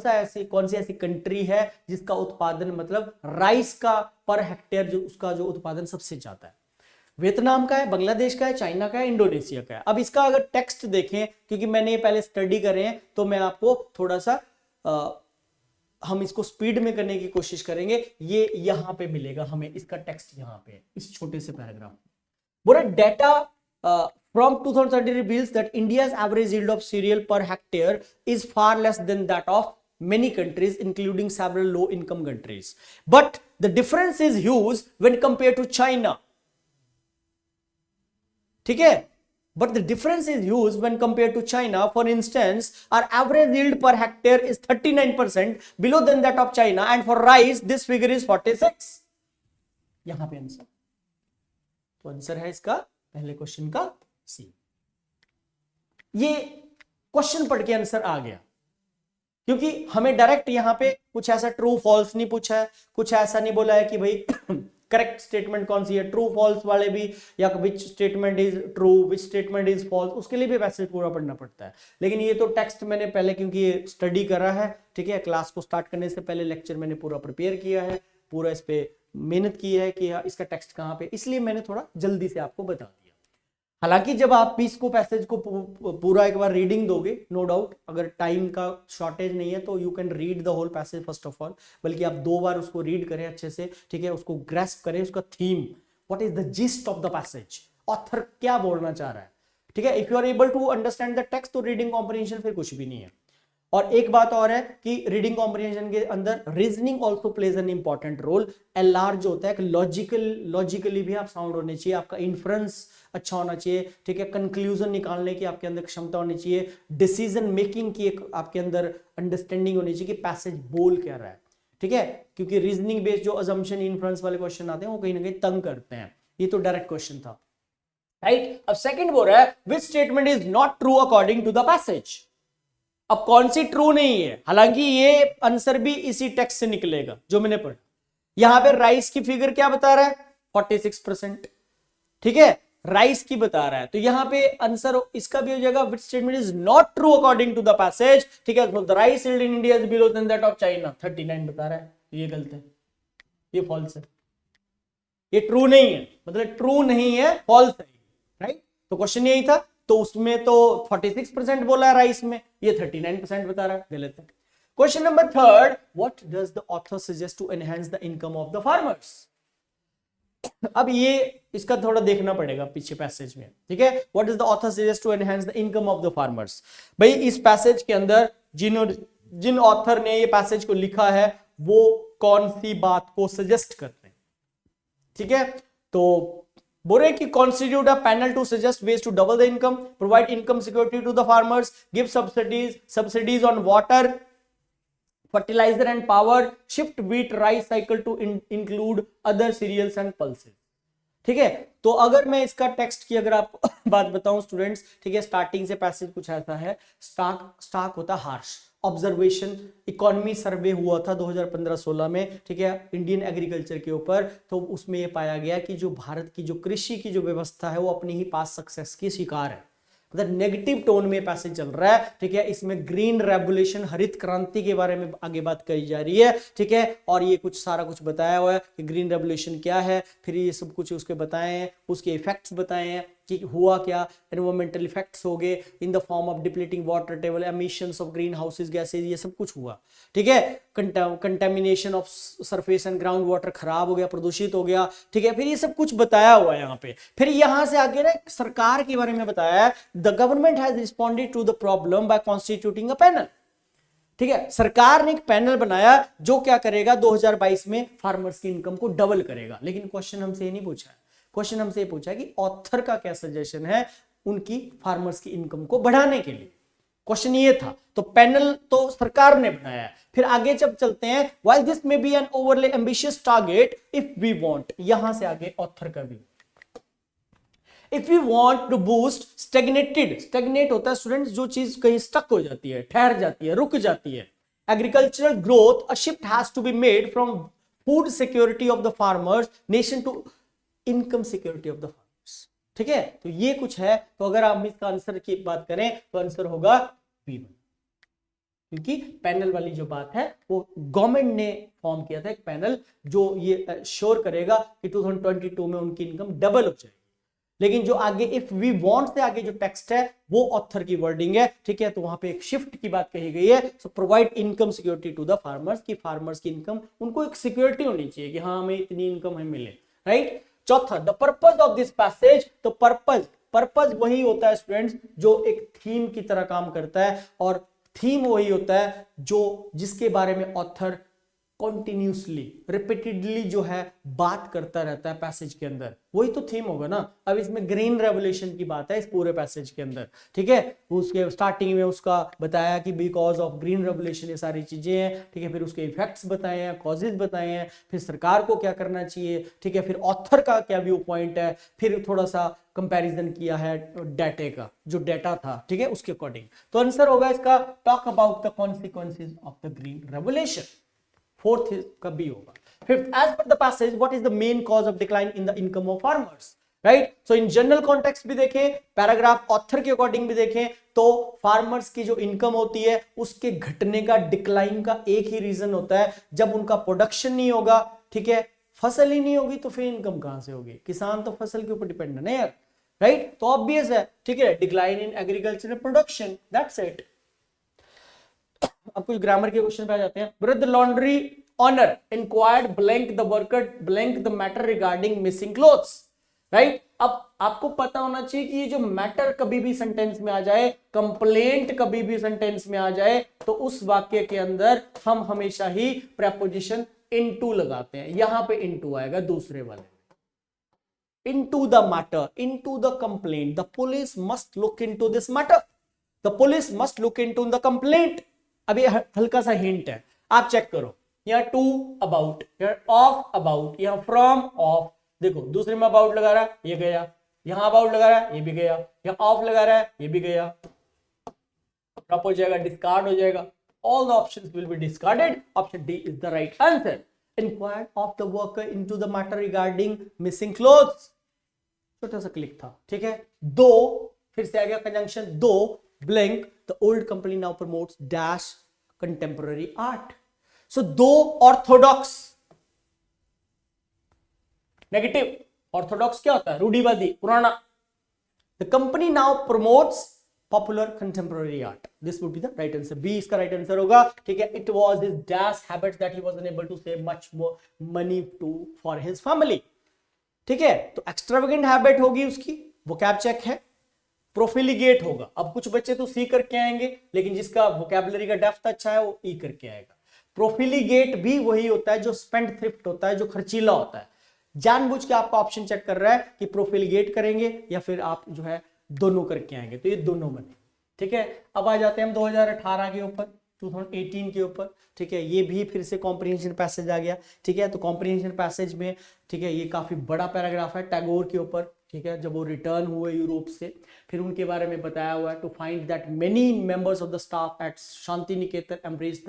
सी ऐसी कंट्री है जिसका उत्पादन मतलब राइस का पर हेक्टेयर जो उसका जो उत्पादन सबसे ज्यादा है। वियतनाम का है, बांग्लादेश का है, चाइना का है, इंडोनेशिया का है। अब इसका अगर टेक्स्ट देखें, क्योंकि मैंने ये पहले स्टडी करे हैं तो मैं आपको थोड़ा सा हम इसको स्पीड में करने की कोशिश करेंगे। ये यहां पे मिलेगा हमें, इसका टेक्स्ट यहां पे इस छोटे से पैराग्राफ। बोला data from 2030 reveals that India's average yield of cereal per hectare is far less than that of many countries, including several low-income countries. But the difference is huge when compared to China. ठीक है, but the difference is huge when compared to China. For instance, our average yield per hectare is 39% below than that of China, and for rice this figure is 46. यहां पे answer, तो answer है इसका पहले question का सी। ये question पढ़ के आंसर आ गया, क्योंकि हमें डायरेक्ट यहां पे कुछ ऐसा ट्रू फॉल्स नहीं पूछा है, कुछ ऐसा नहीं बोला है कि भाई करेक्ट स्टेटमेंट कौन सी है। ट्रू फॉल्स वाले भी या which statement is true, which statement is false, उसके लिए भी पैसेज पूरा पढ़ना पड़ता है। लेकिन ये तो टेक्स्ट मैंने पहले, क्योंकि ये स्टडी करा है, ठीक है, क्लास को स्टार्ट करने से पहले लेक्चर मैंने पूरा प्रिपेयर किया है, पूरा इस पे मेहनत की है कि इसका टेक्स्ट कहाँ पे, इसलिए मैंने थोड़ा जल्दी से आपको बता दिया। हालांकि जब आप इसको पैसेज को पूरा एक बार रीडिंग दोगे, नो डाउट, अगर टाइम का शॉर्टेज नहीं है तो you can read the whole passage first of all, बल्कि आप 2 बार उसको रीड करें अच्छे से, ठीक है, उसको ग्रैस्प करें, उसका theme, what is the gist of the passage, author क्या बोलना चाह रहा है। ठीक है, if you are able to understand the text तो रीडिंग कॉम्प्रिहेंशन फिर कुछ भी नहीं है। और एक बात और है कि रीडिंग कॉम्प्रिहेंशन के अंदर reasoning also plays an important role. LR जो होता है, लॉजिकली भी आप साउंड होने चाहिए, आपका इन्फ्रेंस अच्छा होना चाहिए, ठीक है, कंक्लूजन निकालने की आपके अंदर क्षमता होनी चाहिए, डिसीजन मेकिंग की एक आपके अंदर अंडरस्टैंडिंग होनी चाहिए कि पैसेज बोल क्या रहा है। ठीक है, क्योंकि रीजनिंग बेस्ड जो अजम्पशन इन्फ्रेंस वाले क्वेश्चन आते हैं वो कहीं ना कहीं तंग करते हैं। ये तो डायरेक्ट क्वेश्चन था, राइट। अब सेकंड बोल रहा है which statement is not true according to the passage. अब कौन सी ट्रू नहीं है, हालांकि ये आंसर भी इसी टेक्स्ट से निकलेगा जो मैंने पढ़ा। यहां पे राइस की फिगर क्या बता रहा है, 46%, ठीक है, राइस की बता रहा है, तो यहां पे आंसर इसका भी हो जाएगा which statement is not true according to the passage. ठीक है, the rice yield in India is below then that of China, 39 बता रहा है, ये गलत है, ये फॉल्स है, ये ट्रू नहीं है, मतलब ट्रू नहीं है, फॉल्स है, राइट। तो क्वेश्चन यही था, तो उसमें तो 46% बोला है राइस में, ये 39% बता रहा है, गलत है। Question number 3, what does the author suggest to enhance the income of the farmers. अब ये इसका थोड़ा देखना पड़ेगा पीछे पैसेज में, ठीक है। What does the author suggest to enhance the income of the farmers. भाई इस पैसेज के अंदर जिन ऑथर ने ये पैसेज को लिखा है वो कौन सी बात को सजेस्ट कर रहे हैं, ठीक है। तो बोल रहे कि constitute a panel to suggest ways to double the income, provide income security to the farmers, give subsidies on water, fertilizer and power, shift wheat rice cycle to include other cereals and pulses। ठीक है, तो अगर मैं इसका text की अगर आपको बात बताऊं स्टूडेंट्स, ठीक है, स्टार्टिंग से पैसेज कुछ ऐसा है, स्टार्क होता हार्श ऑब्जर्वेशन, इकोनॉमी सर्वे हुआ था 2015-16 में, ठीक है, इंडियन एग्रीकल्चर के ऊपर। तो उसमें यह पाया गया कि जो भारत की जो कृषि की जो व्यवस्था है वो अपनी ही पास सक्सेस की शिकार है, मतलब नेगेटिव टोन में पैसेज चल रहा है, ठीक है। इसमें ग्रीन रेवोल्यूशन, हरित क्रांति के बारे में आगे बात कही जा रही है, ठीक है। और ये कुछ सारा कुछ बताया हुआ है कि ग्रीन रेवोल्यूशन क्या है, फिर ये सब कुछ उसके बताए हैं, उसके इफेक्ट्स बताए हैं कि हुआ क्या, एनवायरमेंटल इफेक्ट्स हो गए in the form of depleting water table, emissions of green houses gases, ये सब कुछ हुआ, ठीक है। Contamination of surface and ground water, खराब हो गया, प्रदूषित हो गया, ठीक है। फिर ये सब कुछ बताया हुआ है यहाँ पे। फिर यहाँ से आगे ना सरकार के बारे में बताया है, the government has responded to the problem by constituting a panel, ठीक है। सरकार ने एक पैनल बनाया जो क्या करेगा, 2022 में फार्मर्स की इनकम को डबल करेगा। लेकिन क्वेश्चन हमसे ये नहीं पूछा है, क्वेश्चन हमसे ये पूछा है कि ऑथर का क्या सजेशन है उनकी फार्मर्स की इनकम को बढ़ाने के लिए, क्वेश्चन ये था। तो पैनल तो सरकार ने बनाया है। फिर आगे जब चलते हैं, while this may be an overly ambitious target if we want, यहां से आगे ऑथर का भी, if we want to boost stagnated, stagnate होता है स्टूडेंट्स जो चीज कहीं स्टक हो जाती है, ठहर जाती है, रुक जाती है, agricultural growth, a shift has to be made from food security of the farmers nation to income security of the farmers, ठीक है। तो ये कुछ है। तो अगर आप इसका आंसर की बात करें तो आंसर होगा B1, क्योंकि पैनल वाली जो बात है वो गवर्नमेंट ने फॉर्म किया था, एक पैनल जो ये श्योर करेगा कि 2022 में उनकी इनकम डबल हो जाएगी। लेकिन जो आगे इफ वी वांट से आगे जो टेक्स्ट है वो ऑथर की वर्डिंग है, ठीक है। तो वहां पे एक शिफ्ट की बात कही गई है। So provide income security to the farmers, की फार्मर्स की इनकम, उनको एक सिक्योरिटी होनी चाहिए कि हाँ हमें इतनी इनकम हमें मिले, राइट। चौथा, the purpose of this passage, तो पर्पस वही होता है स्टूडेंट्स जो एक थीम की तरह काम करता है, और थीम वही होता है जो जिसके बारे में ऑथर कॉन्टिन्यूसली रिपीटेडली जो है बात करता रहता है पैसेज के अंदर, वही तो थीम होगा ना। अब इसमें ग्रीन रेवोल्यूशन की बात है इस पूरे पैसेज के अंदर, ठीक है। उसके स्टार्टिंग में उसका बताया कि बिकॉज ऑफ ग्रीन रेवोल्यूशन ये सारी चीजें हैं, ठीक है। फिर उसके इफेक्ट्स बताए हैं, कॉजेज बताए हैं, फिर सरकार को क्या करना चाहिए, ठीक है। फिर ऑथर का क्या व्यू पॉइंट है, फिर थोड़ा सा कंपैरिजन किया है डाटे का, जो डाटा था, ठीक है, उसके अकॉर्डिंग। तो आंसर होगा इसका talk about the consequences of the green revolution, fourth का बी होगा। Fifth, as per the passage what is the main cause of decline in the income of farmers, right. So in general context भी देखें, paragraph author के according भी देखें, तो farmers की जो इनकम होती है उसके घटने का, डिक्लाइन का एक ही रीजन होता है, जब उनका प्रोडक्शन नहीं होगा, ठीक है, फसल ही नहीं होगी, तो फिर इनकम कहां से होगी। किसान तो फसल के ऊपर डिपेंडेंट है यार, राइट। तो ऑब्वियस है, ठीक है, decline in agricultural production, that's it. अब कुछ ग्रामर के क्वेश्चन पे आ जाते हैं। With laundry owner inquired blank the worker blank the matter regarding missing clothes, right. अब आपको पता होना चाहिए कि ये जो मैटर कभी भी सेंटेंस में आ जाए, कंप्लेंट कभी भी सेंटेंस में आ जाए, तो उस वाक्य के अंदर हम हमेशा ही प्रेपोजिशन इनटू लगाते हैं। यहां पे इनटू आएगा दूसरे वाले, into the matter, into the complaint. The police must look into this matter. The police must look into the complaint. अभी हल्का सा हिंट है, आप चेक करो, यहाँ टू अबाउट, यहाँ ऑफ अबाउट, यहाँ फ्रॉम ऑफ, देखो दूसरे में अबाउट लगा रहा है ये गया, यहाँ अबाउट लगा रहा है ये भी गया, यहाँ ऑफ लगा रहा है ये भी गया, ड्रॉप हो जाएगा, डिस्कार्ड हो जाएगा। All the options will be discarded. Option D is the right answer. Inquired of the worker into the matter regarding missing clothes. छोटा सा क्लिक था, ठीक है। दो, फिर से आ गया कंजंक्शन, दो blank the old company now promotes dash contemporary art. So दो ऑर्थोडॉक्स, नेगेटिव, ऑर्थोडॉक्स क्या होता है, रूढ़िवादी, पुराना। The company now promotes popular contemporary art, this would be the right answer, B इसका राइट आंसर होगा, ठीक है। It was his dash habits that he was unable to save much more money to for his family, ठीक है। तो extravagant habit होगी उसकी, vocab check है। प्रोफिलिगेट होगा, अब कुछ बच्चे तो सी करके आएंगे, लेकिन जिसका वोकैबुलरी का डेप्थ अच्छा है वो ई करके आएगा। प्रोफिलिगेट भी वही होता है जो स्पेंड थ्रिफ्ट होता है, जो खर्चीला होता है। जानबूझ के आपका ऑप्शन चेक कर रहा है कि प्रोफिलिगेट करेंगे या फिर आप जो है दोनों करके आएंगे, तो ये दोनों बने, ठीक है। अब आ जाते हैं हम 2018 के ऊपर, 2018 के ऊपर, ठीक है। ये भी फिर से कॉम्प्रिहेंशन पैसेज आ गया, ठीक है। तो कॉम्प्रिहेंशन पैसेज में, ठीक है, ये काफी बड़ा पैराग्राफ है टैगोर के ऊपर, ठीक है। जब वो रिटर्न हुए यूरोप से, फिर उनके बारे में बताया हुआ है। To find that many members of the staff at Shantiniketan embrace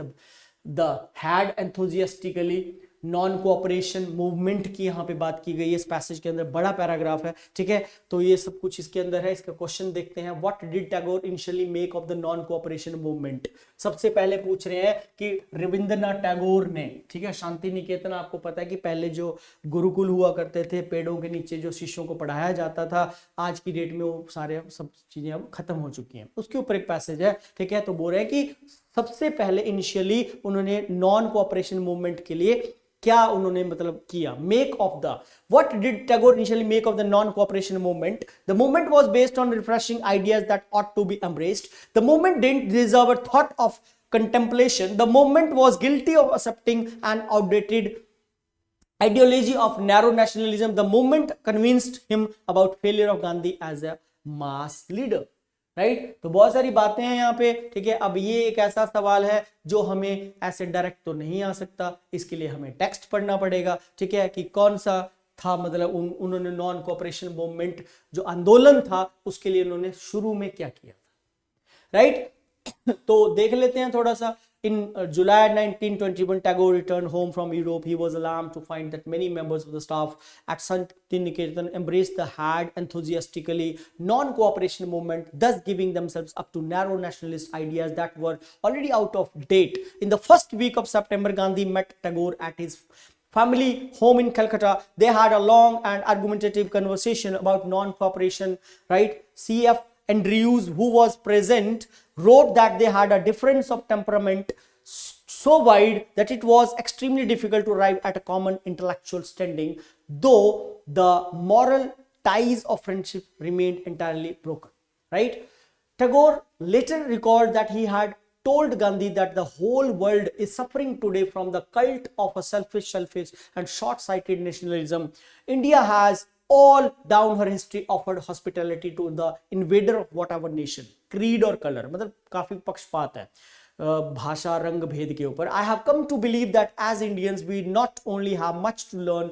the had enthusiastically non cooperation movement की यहाँ पे बात की गई है इस पैसेज के अंदर, बड़ा पैराग्राफ है, ठीक है। तो ये सब कुछ इसके अंदर है। इसका क्वेश्चन देखते हैं, what did Tagore initially make of the non cooperation movement. सबसे पहले पूछ रहे हैं कि रविंद्रनाथ टैगोर ने, ठीक है, शांति निकेतन आपको पता है कि पहले जो गुरुकुल हुआ करते थे, पेड़ों के नीचे जो शिष्यों को पढ़ाया जाता था, आज की डेट में वो सारे सब चीजें अब खत्म हो चुकी हैं। उसके ऊपर एक पैसेज है, ठीक है। तो बोल रहे हैं कि सबसे पहले इनिशियली उन्होंने नॉन कोऑपरेशन मूवमेंट के लिए क्या उन्होंने मतलब किया, make of the, what did Tagore initially make of the non cooperation movement. The movement was based on refreshing ideas that ought to be embraced. The movement didn't deserve a thought of contemplation. The movement was guilty of accepting an outdated ideology of narrow nationalism. The movement convinced him about failure of Gandhi as a mass leader. Right तो बहुत सारी बातें हैं यहाँ पे, ठीक है। अब ये एक ऐसा सवाल है जो हमें ऐसे डायरेक्ट तो नहीं आ सकता, इसके लिए हमें टेक्स्ट पढ़ना पड़ेगा, ठीक है, कि कौन सा था, मतलब उन्होंने नॉन कोऑपरेशन मूवमेंट जो आंदोलन था उसके लिए उन्होंने शुरू में क्या किया था, राइट। तो देख लेते हैं थोड़ा सा। In July 1921, Tagore returned home from Europe. He was alarmed to find that many members of the staff at Santi Niketan embraced the had enthusiastically non-cooperation movement, thus giving themselves up to narrow nationalist ideas that were already out of date. In the first week of September, Gandhi met Tagore at his family home in Calcutta. They had a long and argumentative conversation about non-cooperation, right? C.F. Andrews, who was present, wrote that they had a difference of temperament so wide that it was extremely difficult to arrive at a common intellectual standing, though the moral ties of friendship remained entirely broken, right? Tagore later recalled that he had told Gandhi that the whole world is suffering today from the cult of a selfish and short-sighted nationalism. India has all down her history offered hospitality to the invader of whatever nation, creed or color, मतलब काफी पक्षपात है भाषा रंग भेद के ऊपर. I have come to believe that as Indians we not only have much to learn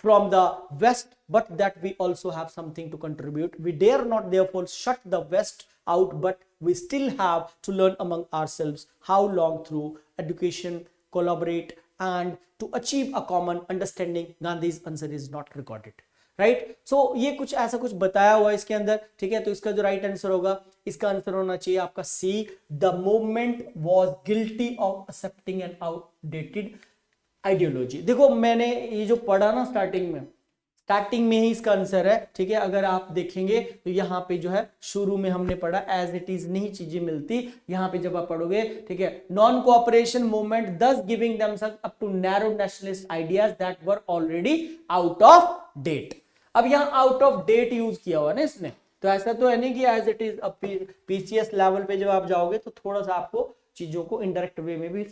from the West but that we also have something to contribute. We dare not therefore shut the West out, but we still have to learn among ourselves how long through education, collaborate and to achieve a common understanding. Gandhi's answer is not recorded. Right so ये कुछ ऐसा कुछ बताया हुआ है इसके अंदर, ठीक है. तो इसका जो राइट आंसर होगा, इसका आंसर होना चाहिए आपका C, the movement was guilty of accepting an outdated ideology. देखो मैंने ये जो पढ़ा ना स्टार्टिंग में ही इसका आंसर है, ठीक है. अगर आप देखेंगे तो यहाँ पे जो है शुरू में हमने पढ़ा एज इट इज नहीं चीजें मिलती, यहाँ पे जब आप पढ़ोगे, ठीक है, नॉन कोऑपरेशन मूवमेंट दस giving themselves up to narrow nationalist ideas that were already out of date. अब यहाँ आउट ऑफ डेट यूज किया हुआ ना इसने, तो ऐसा तो है नहीं कि एज इट इज. अब पीसीएस लेवल पे जब आप जाओगे तो थोड़ा सा आपको चीजों को इनडायरेक्ट वे में भी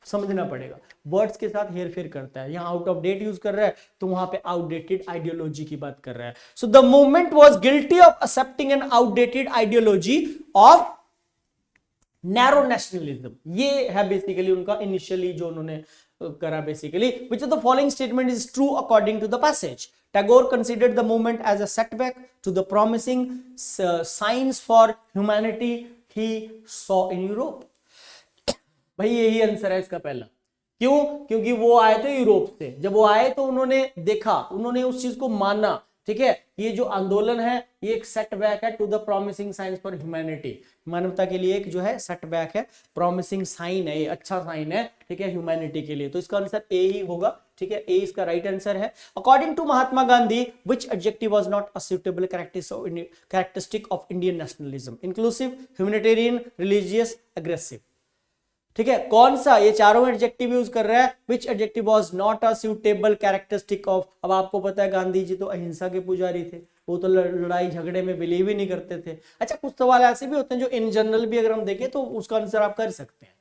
समझना पड़ेगा. वर्ड्स के साथ हेर फेर करता है. यहाँ आउट ऑफ डेट यूज कर रहा है तो वहां पे आउटडेटेड आइडियोलॉजी की बात कर रहा है. So the movement was guilty of accepting an outdated ideology of narrow nationalism. ये है बेसिकली उनका इनिशियली जो उन्होंने करा basically. Which of the following statement is true according to the passage? Tagore considered the movement as a setback to the promising signs for humanity he saw in Europe. भाई यही answer है इसका पहला. क्यों? क्योंकि वो आए थे यूरोप से. जब वो आए तो उन्होंने देखा, उन्होंने उस चीज को माना, ठीक है. ये जो आंदोलन है ये एक सेटबैक है to the promising science for humanity. मानवता के लिए एक जो है सेटबैक है, प्रॉमिसिंग साइन है, ये अच्छा साइन है, ठीक है, ह्यूमैनिटी के लिए. तो इसका आंसर ए ही होगा, ठीक है. ए इसका राइट आंसर है. According to Mahatma Gandhi which adjective was not a suitable characteristic of Indian nationalism? Inclusive, humanitarian, religious, aggressive. ठीक है, कौन सा? ये चारों एडजेक्टिव यूज कर रहा है. Which adjective was not a suitable characteristic of. अब आपको पता है गांधी जी तो अहिंसा के पुजारी थे, वो तो लड़ाई झगड़े में बिलीव ही नहीं करते थे. अच्छा, कुछ सवाल ऐसे भी होते हैं जो इन जनरल भी अगर हम देखें तो उसका आंसर आप कर सकते हैं.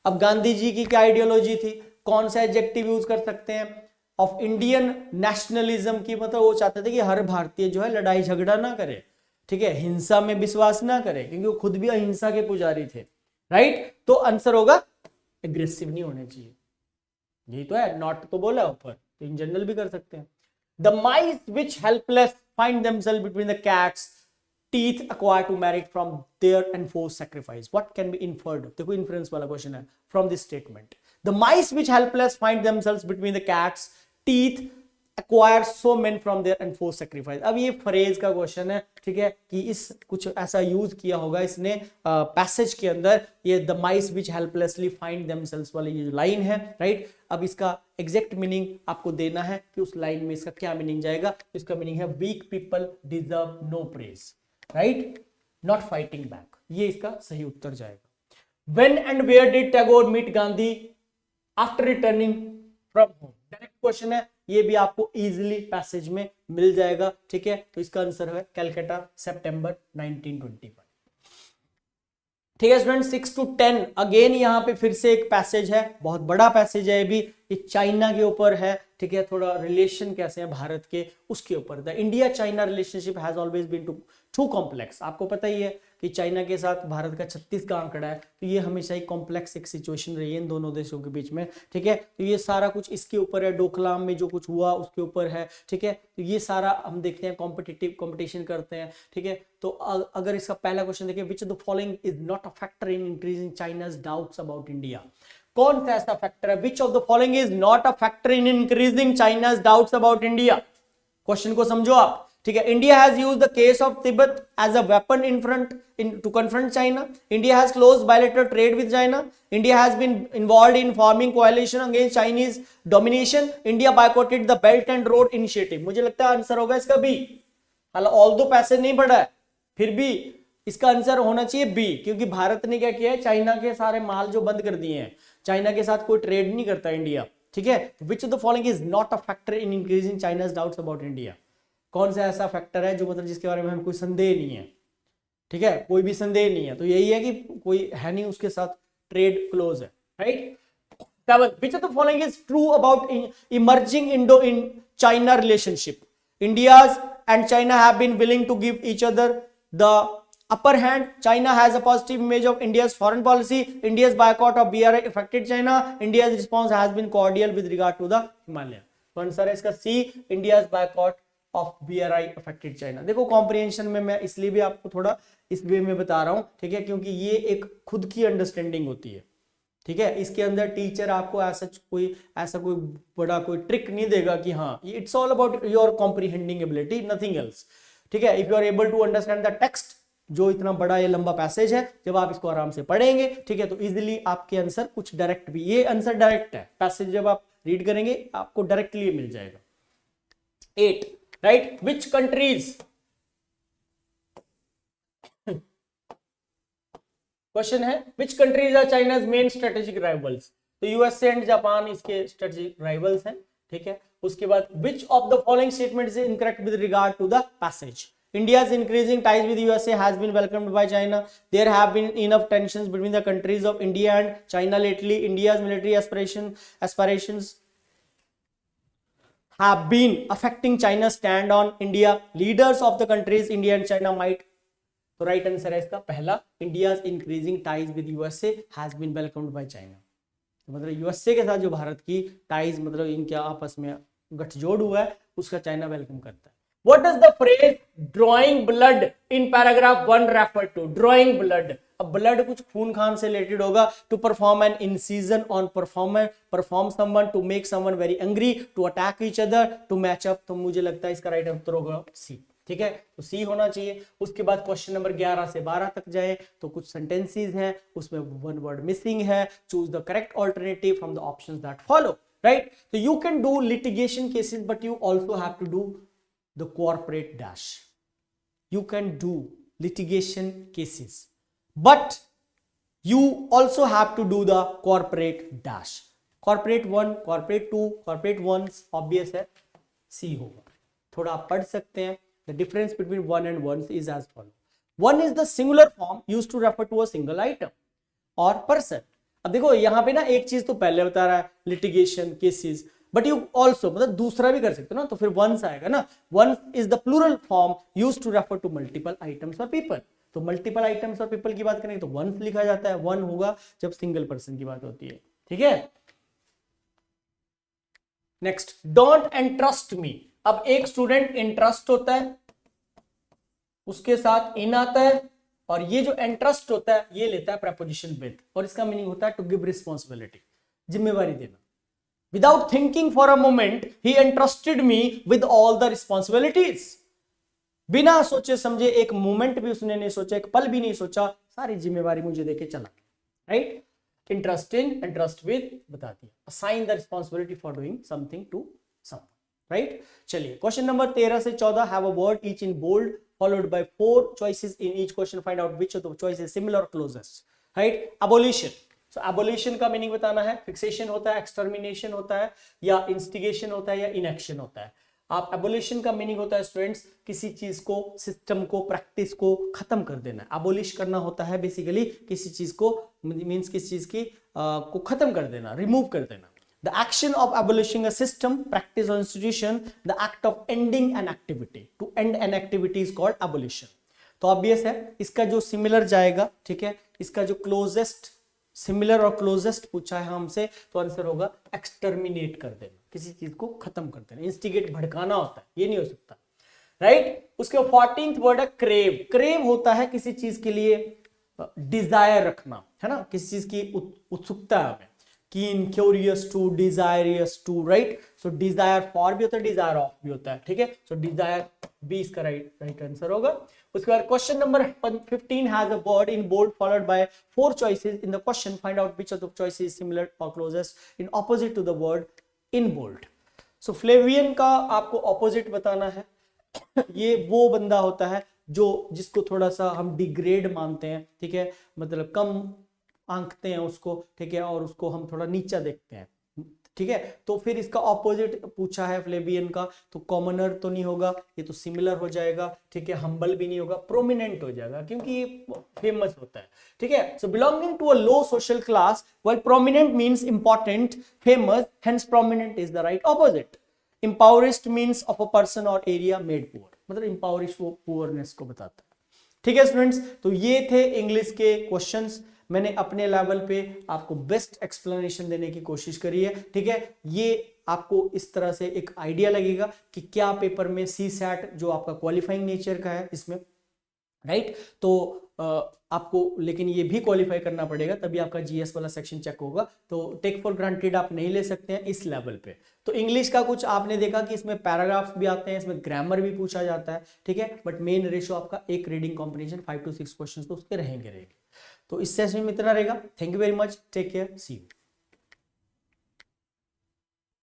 अब गांधी जी की क्या आइडियोलॉजी थी, कौन सा एडजेक्टिव यूज कर सकते हैं? ऑफ इंडियन नेशनलिज्म की, मतलब वो चाहते थे कि हर भारतीय जो है लड़ाई झगड़ा ना करे, ठीक है, हिंसा में विश्वास ना करे, क्योंकि वो खुद भी अहिंसा के पुजारी थे. राइट, तो आंसर होगा एग्रेसिव नहीं होने चाहिए. यही तो है, नॉट तो बोला ऊपर, तो इन जनरल भी कर सकते हैं. The mice which helpless find themselves between the cats teeth acquire to merit from their enforced sacrifice. What can be inferred? देखो इन्फ्रेंस वाला क्वेश्चन है. From this statement the mice which helpless find themselves between the cats teeth acquire so men from their enforced sacrifice। अब ये phrase का question है, ठीक है, कि इस कुछ ऐसा यूज किया होगा इसने पैसेज के अंदर, ये the mice which helplessly find themselves वाली ये जो लाइन है, राइट। अब इसका एग्जैक्ट मीनिंग आपको देना है कि उस लाइन में इसका क्या मीनिंग जाएगा। इसका मीनिंग है weak people deserve no praise, right, not fighting back, ये इसका सही उत्तर जाएगा। When and where did Tagore meet Gandhi after returning from home, direct question है, ये भी आपको इजीली पैसेज में मिल जाएगा, ठीक है। तो इसका आंसर है कलकत्ता, सितंबर 1921। ठीक है स्टूडेंट, 6 to 10 अगेन यहाँ पे फिर से एक पैसेज है, बहुत बड़ा पैसेज है ये चाइना के ऊपर है, ठीक है। थोड़ा रिलेशन कैसे है भारत के उसके ऊपर। The India China relationship has always been too complex. आपको पता ही है कि चाइना के साथ भारत का 36 का आंकड़ा है, तो ये हमेशा ही कॉम्प्लेक्स एक सिचुएशन रही है इन दोनों देशों के बीच में, ठीक है। तो ये सारा कुछ इसके ऊपर है, डोकलाम में जो कुछ हुआ उसके ऊपर है, ठीक है। तो ये सारा हम देखते हैं, कॉम्पिटिटिव कंपटीशन करते हैं, ठीक है। तो अगर इसका पहला क्वेश्चन देखें, which of the following is not a factor in increasing China's doubts about India, कौन सा ऐसा फैक्टर है, which of the following is not a factor in increasing China's doubts about India. Question को समझो आप, ठीक है। India has used the case of Tibet as a weapon to confront China. India has close bilateral trade with China. India has been involved in forming coalition against Chinese domination. India बायकॉटेड the belt and road initiative. मुझे लगता है answer होगा इसका B. हालांकि all दो passage नहीं पढ़ा है, फिर भी इसका आंसर होना चाहिए बी, क्योंकि भारत ने क्या किया है, चाइना के सारे माल जो बंद कर दिए हैं, चाइना के साथ कोई ट्रेड नहीं करता इंडिया, ठीक है। Which of the following is not a factor in increasing China's doubts about India, कौन सा ऐसा फैक्टर है जो मतलब जिसके बारे में हमें कोई संदेह नहीं है, ठीक है, कोई भी संदेह नहीं है। तो यही है कि कोई है नहीं उसके साथ ट्रेड क्लोज है, right. Which of the following is true about emerging Indo-China relationship? India's and China have been willing to give each other the upper hand. China has a positive image of India's foreign policy. India's boycott of BRI affected China. India's response has been cordial with regard to the Himalaya. तो answer है इसका सी, India's boycott of BRI affected China। देखो comprehension में मैं इसलिए भी आपको थोड़ा इस वे में बता रहा हूं, ठीक है, क्योंकि ये एक खुद की अंडरस्टैंडिंग होती है, ठीक है। इसके अंदर टीचर आपको ऐसा कोई बड़ा कोई ट्रिक नहीं देगा कि हाँ, it's all about your comprehending ability, nothing else, ठीक है। If you are able to understand the text, जो इतना बड़ा ये लंबा पैसेज है, जब आप इसको आराम से पढ़ेंगे, ठीक है, तो इजीली आपके आंसर कुछ डायरेक्ट भी, ये आंसर डायरेक्ट है, पैसेज जब आप रीड करेंगे आपको डायरेक्टली मिल जाएगा। 8 राइट, विच कंट्रीज, क्वेश्चन है which countries are China's main strategic rivals. तो यूएसए एंड जापान इसके स्ट्रेटेजिक राइवल्स हैं, ठीक है। उसके बाद which of the following statement is incorrect with regard to the passage. India's increasing ties with USA has been welcomed by China. There have been enough tensions between the countries of India and China lately. India's military aspirations have been affecting China's stand on India. Leaders of the countries India and China might, तो right answer है इसका पहला, India's increasing ties with USA has been welcomed by China. तो मतलब USA के साथ जो भारत की टाइज, मतलब इनके आपस में गठजोड़ हुआ है, उसका चाइना वेलकम करता है। What does the phrase drawing blood in paragraph 1 refer to? Drawing blood, अब ब्लड कुछ खून खान से रिलेटेड होगा। To perform an incision on perform someone, to make someone very angry, to attack each other, to match up. तो मुझे लगता है इसका राइट आंसर होगा सी, ठीक है, तो सी होना चाहिए। उसके बाद क्वेश्चन नंबर 11 से 12 तक जाए तो कुछ सेंटेंसेस हैं, उसमें वन वर्ड मिसिंग है। Choose the correct alternative from the options that follow, right. तो you can do litigation cases but you also have to do the corporate dash. You can do litigation cases but you also have to do the corporate dash. corporate 1, corporate 2, corporate 1 obvious है, C होगा। थोड़ा आप पढ़ सकते हैं। The difference between 1 and 1 is as follows. 1 is the singular form used to refer to a single item or person. अब देखो यहाँ पे ना एक चीज तो पहले बता रहा है litigation cases, but you also मतलब दूसरा भी कर सकते हो ना, तो फिर 1 आएगा ना। 1 is the plural form used to refer to multiple items or people. तो मल्टीपल आइटम्स और पीपल की बात करें तो 1 लिखा जाता है। 1 होगा जब सिंगल पर्सन की बात होती है, ठीक है। नेक्स्ट, डोंट एंट्रस्ट मी। अब एक स्टूडेंट इंटरेस्ट होता है, उसके साथ इन आता है, और ये जो इंटरेस्ट होता है ये लेता है प्रेपोजिशन विद, और इसका मीनिंग होता है टू गिव रिस्पॉन्सिबिलिटी। जिम्मेवारी देना। Without thinking for a moment he entrusted me with all the responsibilities. बिना सोचे समझे, एक मोमेंट भी उसने नहीं सोचा, एक पल भी नहीं सोचा, सारी जिम्मेवारी मुझे देके चला, right. Interest in, interest with बता दिया। Assign the responsibility for doing something to someone, right. चलिए क्वेश्चन नंबर 13 से 14, have a word each in bold followed by 4 choices in each question, find out which of the choice is similar or closest, right। abolition, so abolition का meaning बताना है। Fixation होता है, extermination होता है, या instigation होता है, या इनएक्शन होता है। आप एबोलिशन का मीनिंग होता है स्टूडेंट्स, किसी चीज को, सिस्टम को, प्रैक्टिस को खत्म कर देना। एबोलिश करना होता है बेसिकली किसी चीज को, मींस किसी चीज की को खत्म कर देना, रिमूव कर देना। The action of abolishing a system, practice और institution, the act of ending an activity, to end an activity is called abolition. तो ऑब्वियस है, इसका जो सिमिलर जाएगा, ठीक है, इसका जो क्लोजेस्ट, सिमिलर और क्लोजेस्ट पूछा है हमसे, तो आंसर होगा एक्सटर्मिनेट कर देना, किसी चीज को खत्म कर देना। इंस्टिगेट भड़काना होता है, ये नहीं हो सकता, राइट। उसके 14th वर्ड है क्रेव। क्रेव होता है किसी चीज के लिए डिजायर रखना, है ना, किसी चीज की उत्सुकता है हमें। Keen, curious to, desirous to, right. So desire for भी होता है, डिजायर ऑफ भी होता है, ठीक है। सो डिजायर बी इसका राइट आंसर होगा। उसके बाद question number 15 has a word in bold followed by 4 choices in the question, find out which of the choices is similar or closest in opposite to the word in bold। So Flavian का आपको opposite बताना है। ये वो बंदा होता है जो, जिसको थोड़ा सा हम डिग्रेड मानते हैं, ठीक है, मतलब कम आंकते हैं उसको, ठीक है, और उसको हम थोड़ा नीचा देखते हैं, ठीक है। तो फिर इसका ऑपोजिट पूछा है फ्लेवियन का, तो कॉमनर तो नहीं होगा, ये तो सिमिलर हो जाएगा, ठीक है। हम्बल भी नहीं होगा, प्रोमिनेंट हो जाएगा, क्योंकि ये फेमस होता है, ठीक है। So belonging to a low social class, while prominent means important, famous, hence prominent is the right opposite. Impoverished means of a person or area made poor, मतलब इम्पावरिश वो पुअरनेस को बताता है, ठीक है स्टूडेंट्स। तो ये थे इंग्लिश के क्वेश्चंस। मैंने अपने लेवल पे आपको बेस्ट एक्सप्लेनेशन देने की कोशिश करी है, ठीक है। ये आपको इस तरह से एक आइडिया लगेगा कि क्या पेपर में सी सैट जो आपका क्वालिफाइंग नेचर का है इसमें, राइट। तो आपको लेकिन ये भी क्वालिफाई करना पड़ेगा, तभी आपका जीएस वाला सेक्शन चेक होगा। तो टेक फॉर ग्रांटेड आप नहीं ले सकते हैं इस लेवल पे। तो इंग्लिश का कुछ आपने देखा कि इसमें पैराग्राफ्स भी आते हैं, इसमें ग्रामर भी पूछा जाता है, ठीक है। बट मेन रेशो आपका एक रीडिंग कॉम्प्रिहेंशन 5 to 6 क्वेश्चन तो उसके रहेंगे। तो इस सेशन में इतना रहेगा। Thank you very much, take care, see you.